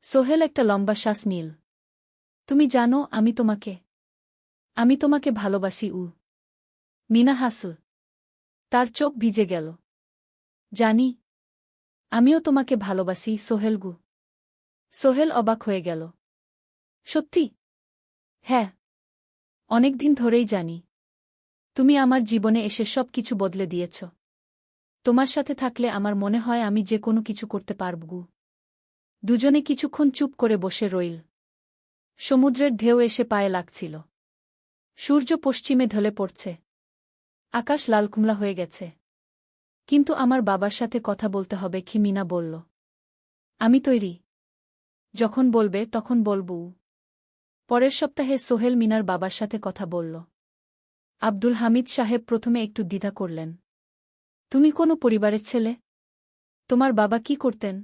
সোহেল একটা লম্বা শ্বাস নিল। তুমি জানো, আমি তোমাকে ভালোবাসি। মিনা হাসল। তার চোখ ভিজে গেল। জানি। আমিও তোমাকে ভালোবাসি সোহেল। সোহেল অবাক হয়ে গেল। সত্যি? হ্যাঁ। অনেকদিন ধরেই জানি। তুমি আমার জীবনে এসে সব কিছু বদলে দিয়েছ। তোমার সাথে থাকলে আমার মনে হয় আমি যে কোনো কিছু করতে পারব। দুজনে কিছুক্ষণ চুপ করে বসে রইল। সমুদ্রের ঢেউ এসে পায়ে লাগছিল। সূর্য পশ্চিমে ঢলে পড়ছে। আকাশ লালকুমলা হয়ে গেছে। কিন্তু আমার বাবার সাথে কথা বলতে হবে, কি মিনা বলল। আমি তৈরি। যখন বলবে তখন বলব। পরের সপ্তাহে সোহেল মিনার বাবার সাথে কথা বলল। আব্দুল হামিদ সাহেব প্রথমে একটু দ্বিধা করলেন। তুমি কোনো পরিবারের ছেলে? তোমার বাবা কি করতেন?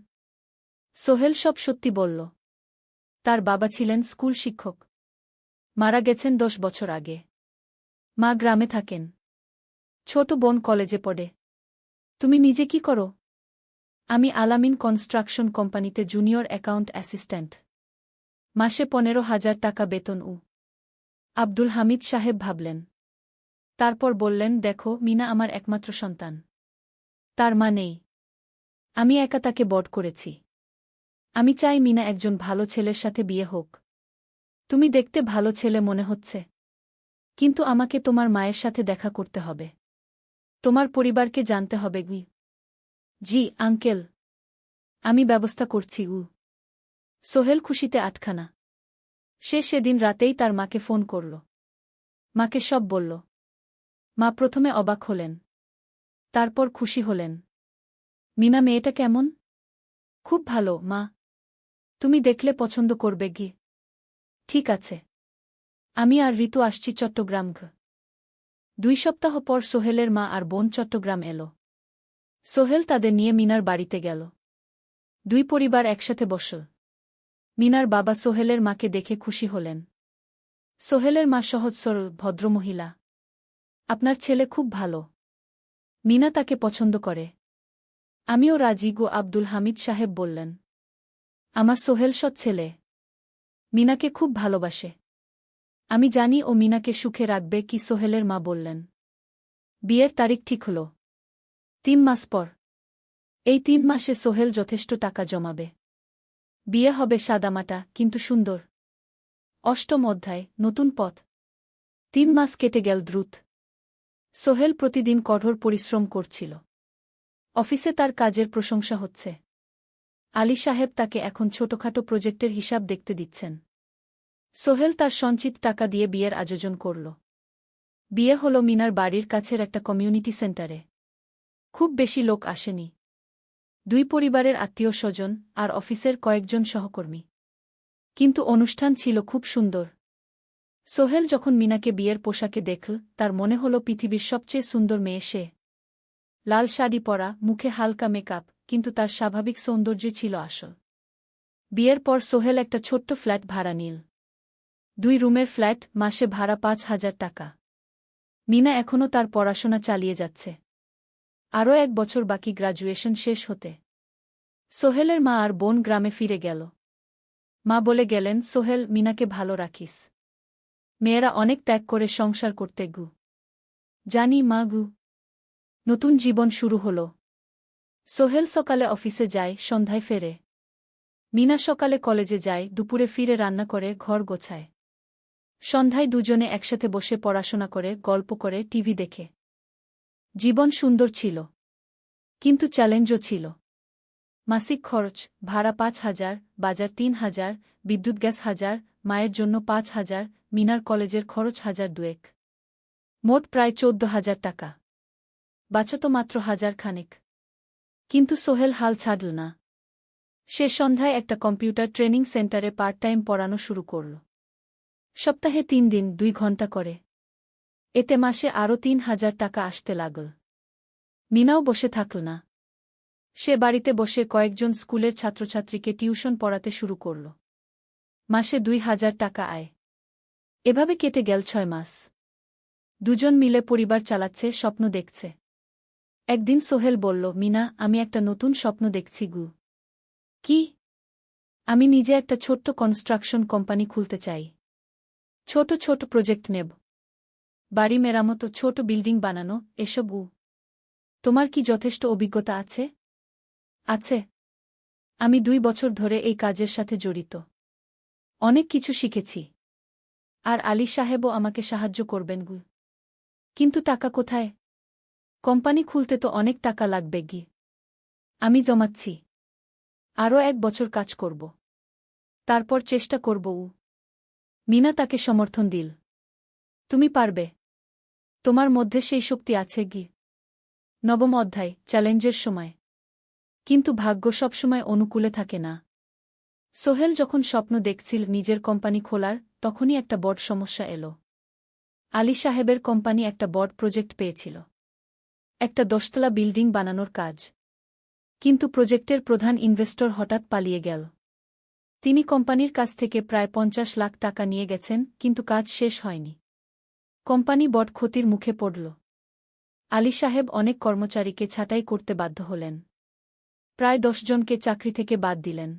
সোহেল সব সত্যি বলল। তার বাবা ছিলেন স্কুল শিক্ষক। মারা গেছেন 10 বছর আগে। মা গ্রামে থাকেন। ছোট বোন কলেজে পড়ে। তুমি নিজে কি করো? আমি আলামিন কনস্ট্রাকশন কোম্পানিতে জুনিয়র অ্যাকাউন্ট অ্যাসিস্ট্যান্ট। মাসে 15,000 টাকা বেতন। আব্দুল হামিদ সাহেব ভাবলেন। তারপর বললেন, দেখো, মিনা আমার একমাত্র সন্তান। তার মা নেই। আমি একা তাকে বড় করেছি। আমি চাই মিনা একজন ভালো ছেলের সাথে বিয়ে হোক। তুমি দেখতে ভালো ছেলে মনে হচ্ছে। কিন্তু আমাকে তোমার মায়ের সাথে দেখা করতে হবে। তোমার পরিবারকে জানতে হবে। জি আঙ্কেল, আমি ব্যবস্থা করছি। সোহেল খুশিতে আটখানা। সে সেদিন রাতেই তার মাকে ফোন করল। মাকে সব বলল। মা প্রথমে অবাক হলেন। তারপর খুশি হলেন। মিনা মেয়েটা কেমন? খুব ভালো মা। তুমি দেখলে পছন্দ করবে। ঠিক আছে। আমি আর ঋতু আসছি চট্টগ্রাম। 2 সপ্তাহ পর সোহেলের মা আর বোন চট্টগ্রাম এলো। সোহেল তাদের নিয়ে মিনার বাড়িতে গেল। 2 পরিবার একসাথে বসল। মিনার বাবা সোহেলের মাকে দেখে খুশি হলেন। সোহেলের মা সহজ সরল ভদ্রমহিলা। আপনার ছেলে খুব ভালো। মিনা তাকে পছন্দ করে। আমিও রাজি। আব্দুল হামিদ সাহেব বললেন। আমার সোহেল সৎ ছেলে। মিনাকে খুব ভালোবাসে। আমি জানি ও মিনাকে সুখে রাখবে। কি সোহেলের মা বললেন। বিয়ের তারিখ ঠিক হল 3 মাস পর। এই 3 মাসে সোহেল যথেষ্ট টাকা জমাবে। বিয়ে হবে সাদামাটা কিন্তু সুন্দর। 8ম অধ্যায়, নতুন পথ। 3 মাস কেটে গেল দ্রুত। সোহেল প্রতিদিন কঠোর পরিশ্রম করছিল। অফিসে তার কাজের প্রশংসা হচ্ছে। আলী সাহেব তাকে এখন ছোটখাটো প্রজেক্টের হিসাব দেখতে দিচ্ছেন। সোহেল তার সঞ্চিত টাকা দিয়ে বিয়ের আয়োজন করল। বিয়ে হল মিনার বাড়ির কাছের একটা কমিউনিটি সেন্টারে। খুব বেশি লোক আসেনি। 2 পরিবারের আত্মীয় স্বজন আর অফিসের কয়েকজন সহকর্মী। কিন্তু অনুষ্ঠান ছিল খুব সুন্দর। সোহেল যখন মিনাকে বিয়ের পোশাকে দেখল, তার মনে হল পৃথিবীর সবচেয়ে সুন্দর মেয়ে সে। লাল শাড়ি পরা, মুখে হালকা মেকআপ, কিন্তু তার স্বাভাবিক সৌন্দর্য ছিল আসল। বিয়ের পর সোহেল একটা ছোট্ট ফ্ল্যাট ভাড়া নিল। 2 রুমের ফ্ল্যাট, মাসে ভাড়া 5,000 টাকা। মিনা এখনও তার পড়াশোনা চালিয়ে যাচ্ছে। আরও 1 বছর বাকি গ্র্যাজুয়েশন শেষ হতে। সোহেলের মা আর বোন গ্রামে ফিরে গেল। মা বলে গেলেন, সোহেল, মিনাকে ভালো রাখিস। মেয়েরা অনেক ত্যাগ করে সংসার করতে। জানি মা। নতুন জীবন শুরু হল। সোহেল সকালে অফিসে যায়, সন্ধ্যায় ফেরে। মিনা সকালে কলেজে যায়, দুপুরে ফিরে রান্না করে, ঘর গোছায়। সন্ধ্যায় দুজনে একসাথে বসে পড়াশোনা করে, গল্প করে, টিভি দেখে। জীবন সুন্দর ছিল। কিন্তু চ্যালেঞ্জও ছিল। মাসিক খরচ, ভাড়া 5,000, বাজার 3,000, বিদ্যুৎ গ্যাস 1,000, মায়ের জন্য 5,000, মিনার কলেজের খরচ 1,200। মোট প্রায় 14,000 টাকা। বাঁচত মাত্র 1,000 খানেক। কিন্তু সোহেল হাল ছাড়ল না। সে সন্ধ্যায় একটা কম্পিউটার ট্রেনিং সেন্টারে পার্ট টাইম পড়ানো শুরু করল। সপ্তাহে 3 দিন 2 ঘন্টা করে। এতে মাসে আরও 3,000 টাকা আসতে লাগল। মিনাও বসে থাকল না। সে বাড়িতে বসে কয়েকজন স্কুলের ছাত্রছাত্রীকে টিউশন পড়াতে শুরু করল। মাসে 2,000 টাকা আয়। এভাবে কেটে গেল 6 মাস। দুজন মিলে পরিবার চালাচ্ছে, স্বপ্ন দেখছে। একদিন সোহেল বলল, মিনা, আমি একটা নতুন স্বপ্ন দেখছি। কি? আমি নিজে একটা ছোট্ট কনস্ট্রাকশন কোম্পানি খুলতে চাই। ছোট ছোট প্রজেক্ট নেব। বাড়ি মেরামত, ছোট বিল্ডিং বানানো, এসব। তোমার কি যথেষ্ট অভিজ্ঞতা আছে? আছে। আমি 2 বছর ধরে এই কাজের সাথে জড়িত। অনেক কিছু শিখেছি। আর আলী সাহেবও আমাকে সাহায্য করবেন। কিন্তু টাকা কোথায়? কোম্পানি খুলতে তো অনেক টাকা লাগবে। আমি জমাচ্ছি। আরও 1 বছর কাজ করব। তারপর চেষ্টা করব। মিনা তাকে সমর্থন দিল। তুমি পারবে। তোমার মধ্যে সেই শক্তি আছে। 9ম অধ্যায়, চ্যালেঞ্জের সময়। কিন্তু ভাগ্য সবসময় অনুকূলে থাকে না। সোহেল যখন স্বপ্ন দেখছিল নিজের কোম্পানি খোলার, তখনই একটা বড় সমস্যা এলো। আলী সাহেবের কোম্পানি একটা বড় প্রজেক্ট পেয়েছিল। একটা 10তলা বিল্ডিং বানানোর কাজ। কিন্তু প্রজেক্টের প্রধান ইনভেস্টর হঠাৎ পালিয়ে গেল। তিনি কোম্পানির কাছ থেকে প্রায় 50 লাখ টাকা নিয়ে গেছেন, কিন্তু কাজ শেষ হয়নি। কোম্পানি বড় ক্ষতির মুখে পড়ল। আলী সাহেব অনেক কর্মচারীকে ছাঁটাই করতে বাধ্য হলেন। প্রায় 10 জনকে চাকরি থেকে বাদ দিলেন।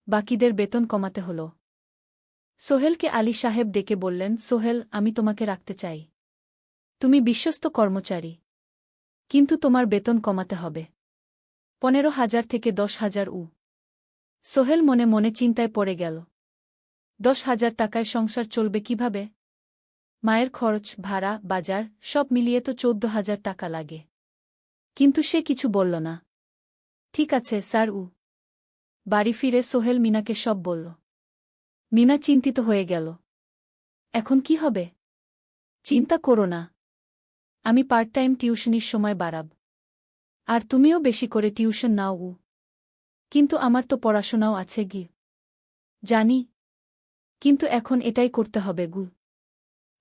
বাকিদের বেতন কমাতে হল। সোহেলকে আলী সাহেব ডেকে বললেন, সোহেল, আমি তোমাকে রাখতে চাই। তুমি বিশ্বস্ত কর্মচারী। কিন্তু তোমার বেতন কমাতে হবে। 15,000 থেকে 10,000 সোহেল মনে মনে চিন্তায় পড়ে গেল। 10,000 টাকায় সংসার চলবে কিভাবে? মায়ের খরচ, ভাড়া, বাজার সব মিলিয়ে তো 14,000 টাকা লাগে। কিন্তু সে কিছু বলল না। ঠিক আছে স্যার। বাড়ি ফিরে সোহেল মিনাকে সব বলল। মিনা চিন্তিত হয়ে গেল। এখন কি হবে? চিন্তা করো না, আমি পার্ট টাইম টিউশনির সময় বাড়াব। আর তুমিও বেশি করে টিউশন নাও। কিন্তু আমার তো পড়াশোনাও আছে গি। জানি, কিন্তু এখন এটাই করতে হবে গু।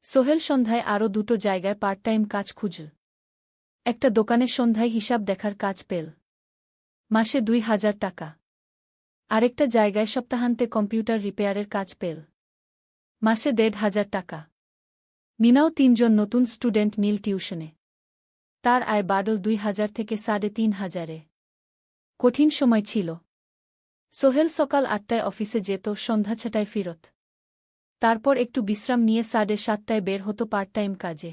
সোহেল সন্ধ্যায় আরও 2টো জায়গায় পার্ট টাইম কাজ খুঁজল। একটা দোকানের সন্ধ্যায় হিসাব দেখার কাজ পেল, মাসে 2,000 টাকা। আরেকটা জায়গায় সপ্তাহান্তে কম্পিউটার রিপেয়ারের কাজ পেল, মাসে 1,500 টাকা। মিনাও 3 জন নতুন স্টুডেন্ট নীল টিউশনে। তার আয় বাড়ল 2,000 থেকে 3,500-এ। কঠিন সময় ছিল। সোহেল সকাল 8টায় অফিসে যেত, সন্ধ্যা 6টায় ফিরত। তারপর একটু বিশ্রাম নিয়ে 7:30টায় বের হতো পার্ট টাইম কাজে।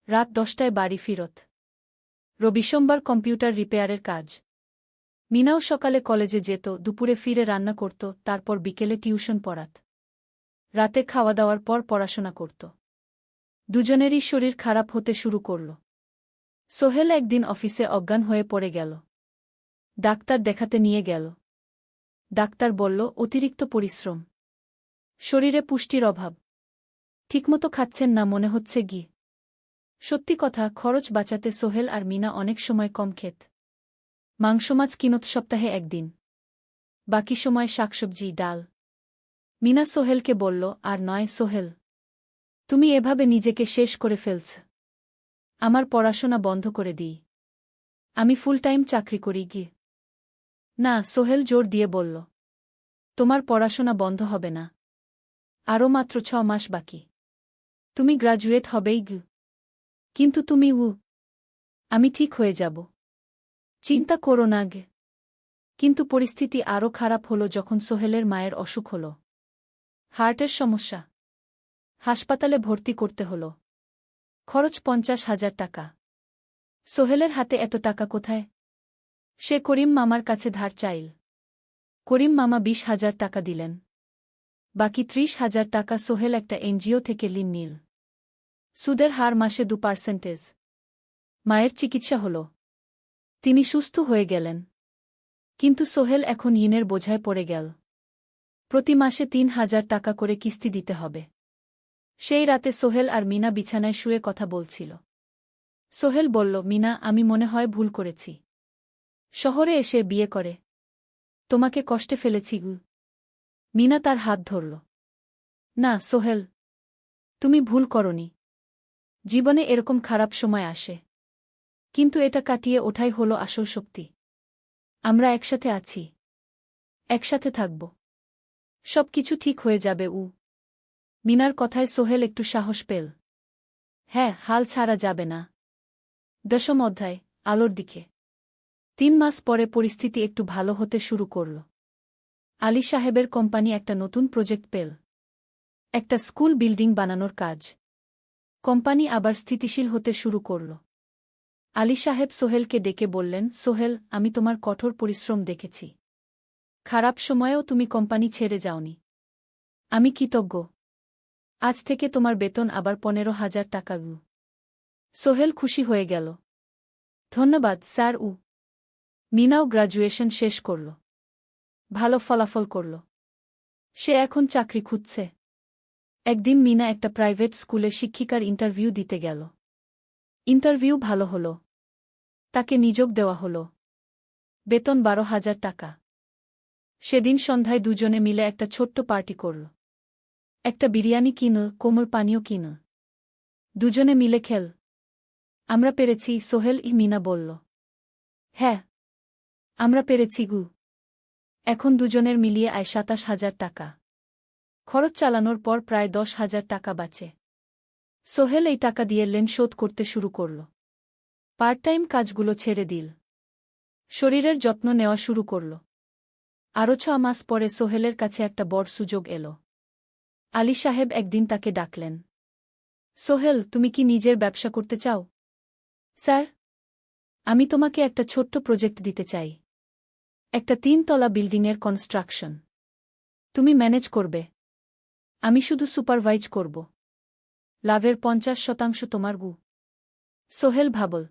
রাত 10টায় বাড়ি ফিরত। রবি সোমবার কম্পিউটার রিপেয়ারের কাজ। মিনাও সকালে কলেজে যেত, দুপুরে ফিরে রান্না করত, তারপর বিকেলে টিউশন পড়াত। রাতে খাওয়া দাওয়ার পর পড়াশোনা করত। দুজনেরই শরীর খারাপ হতে শুরু করল। সোহেল একদিন অফিসে অজ্ঞান হয়ে পড়ে গেল। ডাক্তার দেখাতে নিয়ে গেল। ডাক্তার বলল, অতিরিক্ত পরিশ্রম, শরীরে পুষ্টির অভাব, ঠিকমতো খাচ্ছেন না মনে হচ্ছে গি। সত্যি কথা, খরচ বাঁচাতে সোহেল আর মিনা অনেক সময় কম খেত। মাংস মাছ কিনত সপ্তাহে একদিন, বাকি সময় শাকসবজি, ডাল। মিনা সোহেলকে বলল, আর নয় সোহেল, তুমি এভাবে নিজেকে শেষ করে ফেলছ। আমার পড়াশোনা বন্ধ করে দিই, আমি ফুল টাইম চাকরি করি গি। না, সোহেল জোর দিয়ে বলল, তোমার পড়াশোনা বন্ধ হবে না। আরও মাত্র 6 মাস বাকি, তুমি গ্রাজুয়েট হবেই গি। কিন্তু তুমি আমি ঠিক হয়ে যাব, চিন্তা করো না গে। কিন্তু পরিস্থিতি আরও খারাপ হলো যখন সোহেলের মায়ের অসুখ হল। হার্টের সমস্যা। হাসপাতালে ভর্তি করতে হল। খরচ 50,000 টাকা। সোহেলের হাতে এত টাকা কোথায়? সে করিম মামার কাছে ধার চাইল। করিম মামা 20,000 টাকা দিলেন। বাকি 30,000 টাকা সোহেল একটা এনজিও থেকে ঋণ নিল। সুদের হার মাসে 2%। মায়ের চিকিৎসা হল, তিনি সুস্থ হয়ে গেলেন। কিন্তু সোহেল এখন ঋণের বোঝায় পড়ে গেল। প্রতি মাসে 3,000 টাকা করে কিস্তি দিতে হবে। সেই রাতে সোহেল আর মিনা বিছানায় শুয়ে কথা বলছিল। সোহেল বলল, মিনা, আমি মনে হয় ভুল করেছি। শহরে এসে বিয়ে করে তোমাকে কষ্টে ফেলেছি গু। মিনা তার হাত ধরল। না সোহেল, তুমি ভুল করনি। জীবনে এরকম খারাপ সময় আসে, কিন্তু এটা কাটিয়ে ওঠাই হলো আসল শক্তি। আমরা একসাথে আছি, একসাথে থাকব, সব কিছু ঠিক হয়ে যাবে। মিনার কথায় সোহেল একটু সাহস পেল। হ্যাঁ, হাল ছাড়া যাবে না। 10ম অধ্যায়, আলোর দিকে। 3 মাস পরে পরিস্থিতি একটু ভালো হতে শুরু করল। আলী সাহেবের কোম্পানি একটা নতুন প্রজেক্ট পেল, একটা স্কুল বিল্ডিং বানানোর কাজ। কোম্পানি আবার স্থিতিশীল হতে শুরু করল। আলী সাহেব সোহেলকে ডেকে বললেন, সোহেল, আমি তোমার কঠোর পরিশ্রম দেখেছি। খারাপ সময়েও তুমি কোম্পানি ছেড়ে যাওনি। আমি কৃতজ্ঞ। আজ থেকে তোমার বেতন আবার 15,000 টাকা গু। সোহেল খুশি হয়ে গেল। ধন্যবাদ স্যার। মিনাও গ্রাজুয়েশন শেষ করল, ভালো ফলাফল করল। সে এখন চাকরি খুঁজছে। একদিন মিনা একটা প্রাইভেট স্কুলে শিক্ষিকার ইন্টারভিউ দিতে গেল। ইন্টারভিউ ভালো হল, তাকে নিযোগ দেওয়া হল। বেতন 12,000 টাকা। সেদিন সন্ধ্যায় দুজনে মিলে একটা ছোট্ট পার্টি করল। একটা বিরিয়ানি কিনল, কোমল পানীয় কিনল। দুজনে মিলে খেল। আমরা পেরেছি, মিনা বলল। হ্যাঁ, আমরা পেরেছি গু। এখন দুজনের মিলিয়ে আয় ২৭,০০০ টাকা। খরচ চালানোর পর প্রায় ১০,০০০ টাকা বাঁচে। সোহেল এই টাকা দিয়ে লোন শোধ করতে শুরু করল। পার্ট টাইম কাজগুলো ছেড়ে দিল। শরীরের যত্ন নেওয়া শুরু করল। আরও ৬ মাস পরে সোহেলের কাছে একটা বড় সুযোগ এল। আলী সাহেব একদিন তাকে ডাকলেন। সোহেল, তুমি কি নিজের ব্যবসা করতে চাও? স্যার, আমি তোমাকে একটা ছোট্ট প্রজেক্ট দিতে চাই। একটা ৩ তলা বিল্ডিংয়ের কনস্ট্রাকশন। তুমি ম্যানেজ করবে, আমি শুধু সুপারভাইজ করব। লাভের ৫০% তোমার গু। সোহেল ভাবল,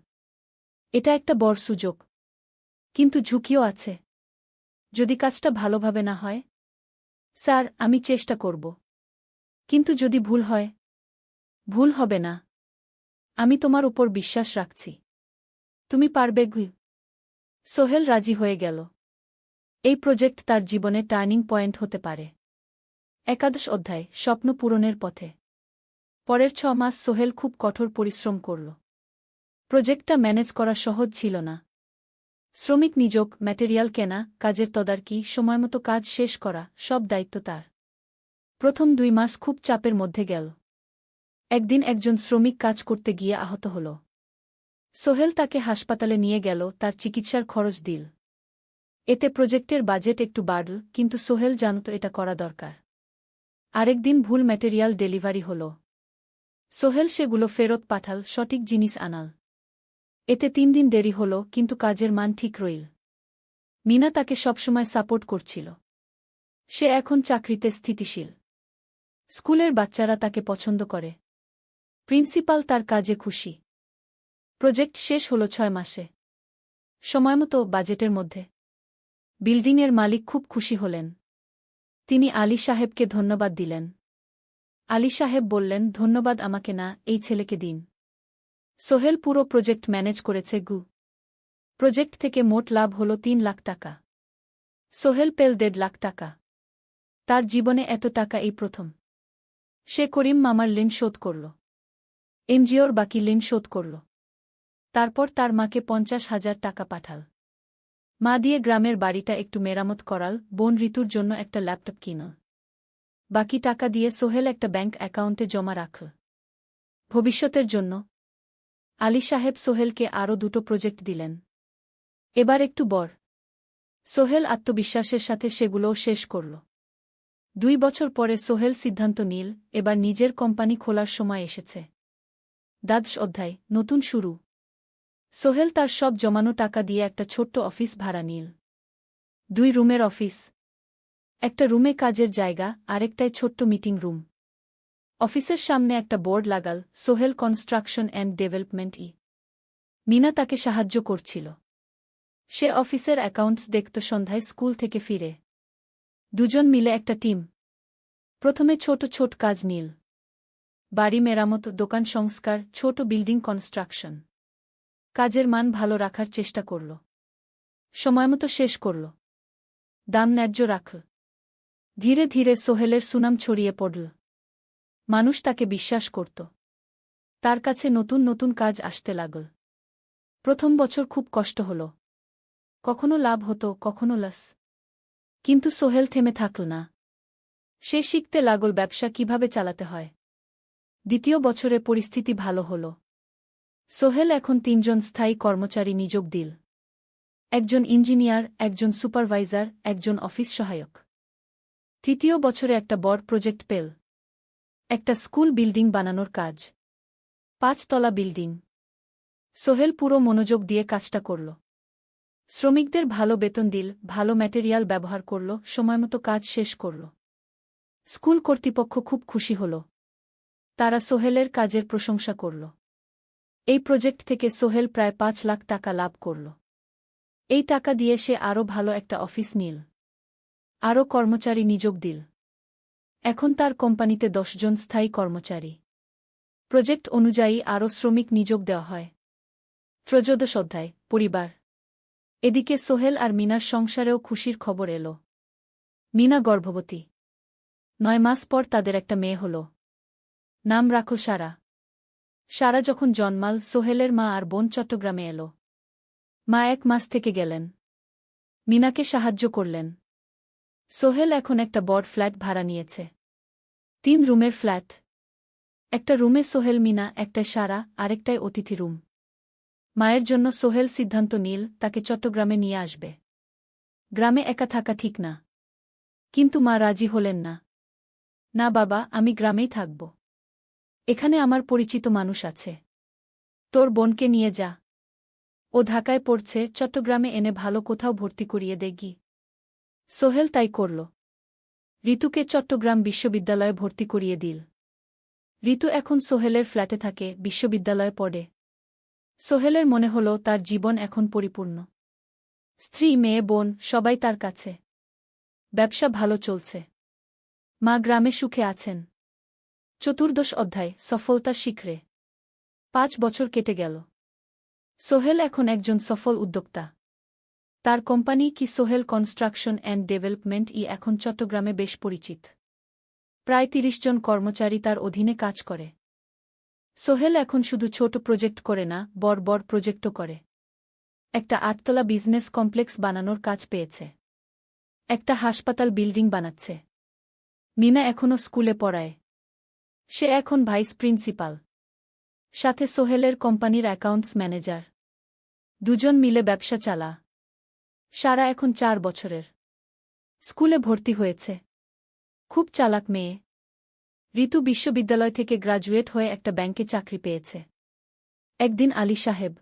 এটা একটা বড় সুযোগ, কিন্তু ঝুঁকিও আছে। যদি কাজটা ভালোভাবে না হয়? স্যার, আমি চেষ্টা করব, কিন্তু যদি ভুল হয়? ভুল হবে না, আমি তোমার উপর বিশ্বাস রাখছি। তুমি পারবে গু। সোহেল রাজি হয়ে গেল। এই প্রজেক্ট তার জীবনে টার্নিং পয়েন্ট হতে পারে। একাদশ অধ্যায়, স্বপ্ন পূরণের পথে। পরের ৬ মাস সোহেল খুব কঠোর পরিশ্রম করল। প্রজেক্টটা ম্যানেজ করা সহজ ছিল না। শ্রমিক নিযোগ, ম্যাটেরিয়াল কেনা, কাজের তদারকি, সময়মতো কাজ শেষ করা, সব দায়িত্ব তার। প্রথম ২ মাস খুব চাপের মধ্যে গেল। একদিন একজন শ্রমিক কাজ করতে গিয়ে আহত হল। সোহেল তাকে হাসপাতালে নিয়ে গেল, তার চিকিৎসার খরচ দিল। এতে প্রজেক্টের বাজেট একটু বাড়ল, কিন্তু সোহেল জানত এটা করা দরকার। আরেকদিন ভুল ম্যাটেরিয়াল ডেলিভারি হল। সোহেল সেগুলো ফেরত পাঠাল, সঠিক জিনিস আনাল। এতে ৩ দিন দেরি হল, কিন্তু কাজের মান ঠিক রইল। মিনা তাকে সবসময় সাপোর্ট করছিল। সে এখন চাকরিতে স্থিতিশীল। স্কুলের বাচ্চারা তাকে পছন্দ করে। প্রিন্সিপাল তার কাজে খুশি। প্রজেক্ট শেষ হল ৬ মাসে। সময়মতো, বাজেটের মধ্যে। বিল্ডিংয়ের মালিক খুব খুশি হলেন। তিনি আলী সাহেবকে ধন্যবাদ দিলেন। আলী সাহেব বললেন, ধন্যবাদ আমাকে না, এই ছেলেকে দিন। সোহেল পুরো প্রজেক্ট ম্যানেজ করেছে গু। প্রজেক্ট থেকে মোট লাভ হল ৩ লাখ টাকা। সোহেল পেল ১.৫ লাখ টাকা। তার জীবনে এত টাকা এই প্রথম। সে করিম মামার ঋণ শোধ করল। এনজিওর বাকি ঋণ শোধ করল। তারপর তার মাকে ৫০,০০০ টাকা পাঠাল। মা দিয়ে গ্রামের বাড়িটা একটু মেরামত করাল, বোন ঋতুর জন্য একটা ল্যাপটপ কিনল। বাকি টাকা দিয়ে সোহেল একটা ব্যাংক অ্যাকাউন্টে জমা রাখল ভবিষ্যতের জন্য। আলী সাহেব সোহেলকে আরও ২টো প্রজেক্ট দিলেন। এবার একটু বড়। সোহেল আত্মবিশ্বাসের সাথে সেগুলোও শেষ করল। ২ বছর পরে সোহেল সিদ্ধান্ত নিল, এবার নিজের কোম্পানি খোলার সময় এসেছে। দ্বাদশ অধ্যায়, নতুন শুরু। সোহেল তার সব জমানো টাকা দিয়ে একটা ছোট্ট অফিস ভাড়া নিল। ২ রুমের অফিস। একটা রুমে কাজের জায়গা, আরেকটায় ছোট্ট মিটিং রুম। অফিসের সামনে একটা বোর্ড লাগাল, সোহেল কনস্ট্রাকশন অ্যান্ড ডেভেলপমেন্ট ই। মিনা তাকে সাহায্য করছিল। সে অফিসের অ্যাকাউন্টস দেখত সন্ধ্যায় স্কুল থেকে ফিরে। দুজন মিলে একটা টিম। প্রথমে ছোট ছোট কাজ নিল। বাড়ি মেরামত, দোকান সংস্কার, ছোট বিল্ডিং কনস্ট্রাকশন। কাজের মান ভালো রাখার চেষ্টা করল। সময়মতো শেষ করল। দাম ন্যায্য রাখল। ধীরে ধীরে সোহেলের সুনাম ছড়িয়ে পড়ল। মানুষ তাকে বিশ্বাস করত। তার কাছে নতুন নতুন কাজ আসতে লাগল। প্রথম বছর খুব কষ্ট হল। কখনো লাভ হতো, কখনো লস। কিন্তু সোহেল থেমে থাকল না। সে শিখতে লাগল ব্যবসা কিভাবে চালাতে হয়। দ্বিতীয় বছরে পরিস্থিতি ভালো হল। সোহেল এখন ৩ জন স্থায়ী কর্মচারী নিযোগ দিল। একজন ইঞ্জিনিয়ার, একজন সুপারভাইজার, একজন অফিস সহায়ক। তৃতীয় বছরে একটা বড় প্রজেক্ট পেল। একটা স্কুল বিল্ডিং বানানোর কাজ। ৫ তলা বিল্ডিং। সোহেল পুরো মনোযোগ দিয়ে কাজটা করল। শ্রমিকদের ভালো বেতন দিল, ভালো ম্যাটেরিয়াল ব্যবহার করল, সময়মতো কাজ শেষ করল। স্কুল কর্তৃপক্ষ খুব খুশি হল। তারা সোহেলের কাজের প্রশংসা করল। এই প্রজেক্ট থেকে সোহেল প্রায় ৫ লাখ টাকা লাভ করল। এই টাকা দিয়ে সে আরও ভালো একটা অফিস নিল। আরও কর্মচারী নিযোগ দিল। এখন তার কোম্পানিতে ১০ জন স্থায়ী কর্মচারী। প্রজেক্ট অনুযায়ী আরও শ্রমিক নিযোগ দেওয়া হয়। ত্রয়োদশ অধ্যায়, পরিবার। এদিকে সোহেল আর মিনার সংসারেও খুশির খবর এল। মিনা গর্ভবতী। ৯ মাস পর তাদের একটা মেয়ে হল। নাম রাখল সারা। সারা যখন জন্মাল সোহেলের মা আর বোন চট্টগ্রামে এলো। মা 1 মাস থেকে গেলেন। মিনাকে সাহায্য করলেন। সোহেল এখন একটা বড় ফ্ল্যাট ভাড়া নিয়েছে। 3 রুমের ফ্ল্যাট। একটা রুমে সোহেল, মিনা, একটায় সারা, আরেকটায় অতিথি রুম। মায়ের জন্য সোহেল সিদ্ধান্ত নিল তাকে চট্টগ্রামে নিয়ে আসবে। গ্রামে একা থাকা ঠিক না। কিন্তু মা রাজি হলেন না। না বাবা, আমি গ্রামেই থাকব। এখানে আমার পরিচিত মানুষ আছে। তোর বোনকে নিয়ে যা। ও ঢাকায় পড়ছে, চট্টগ্রামে এনে ভালো কোথাও ভর্তি করিয়ে দেগি। সোহেল তাই করল। ঋতুকে চট্টগ্রাম বিশ্ববিদ্যালয়ে ভর্তি করিয়ে দিল। ঋতু এখন সোহেলের ফ্ল্যাটে থাকে, বিশ্ববিদ্যালয়ে পড়ে। সোহেলের মনে হল তার জীবন এখন পরিপূর্ণ। স্ত্রী, মেয়ে, বোন সবাই তার কাছে। ব্যবসা ভালো চলছে। মা গ্রামে সুখে আছেন। 14 অধ্যায়, সফলতার শিখরে। 5 বছর কেটে গেল। সোহেল এখন একজন সফল উদ্যোক্তা। তার কোম্পানি কি সোহেল কনস্ট্রাকশন অ্যান্ড ডেভেলপমেন্ট এখন চট্টগ্রামে বেশ পরিচিত। প্রায় 30 জন কর্মচারী তার অধীনে কাজ করে। সোহেল এখন শুধু ছোট প্রজেক্ট করে না, বড় বড় প্রজেক্টও করে। একটা 8তলা বিজনেস কমপ্লেক্স বানানোর কাজ পেয়েছে। একটা হাসপাতাল বিল্ডিং বানাচ্ছে। মিনা এখনও স্কুলে পড়ায়। সে এখন ভাইস প্রিন্সিপাল। সাথে সোহেলের কোম্পানির অ্যাকাউন্টস ম্যানেজার। দুজন মিলে ব্যবসা চালা। সারা এখন 4 বছরের। স্কুলে ভর্তি হয়েছে। খুব চালাক মেয়ে। ঋতু বিশ্ববিদ্যালয় থেকে গ্রাজুয়েট হয়ে একটা ব্যাংকে চাকরি পেয়েছে। একদিন আলী সাহেব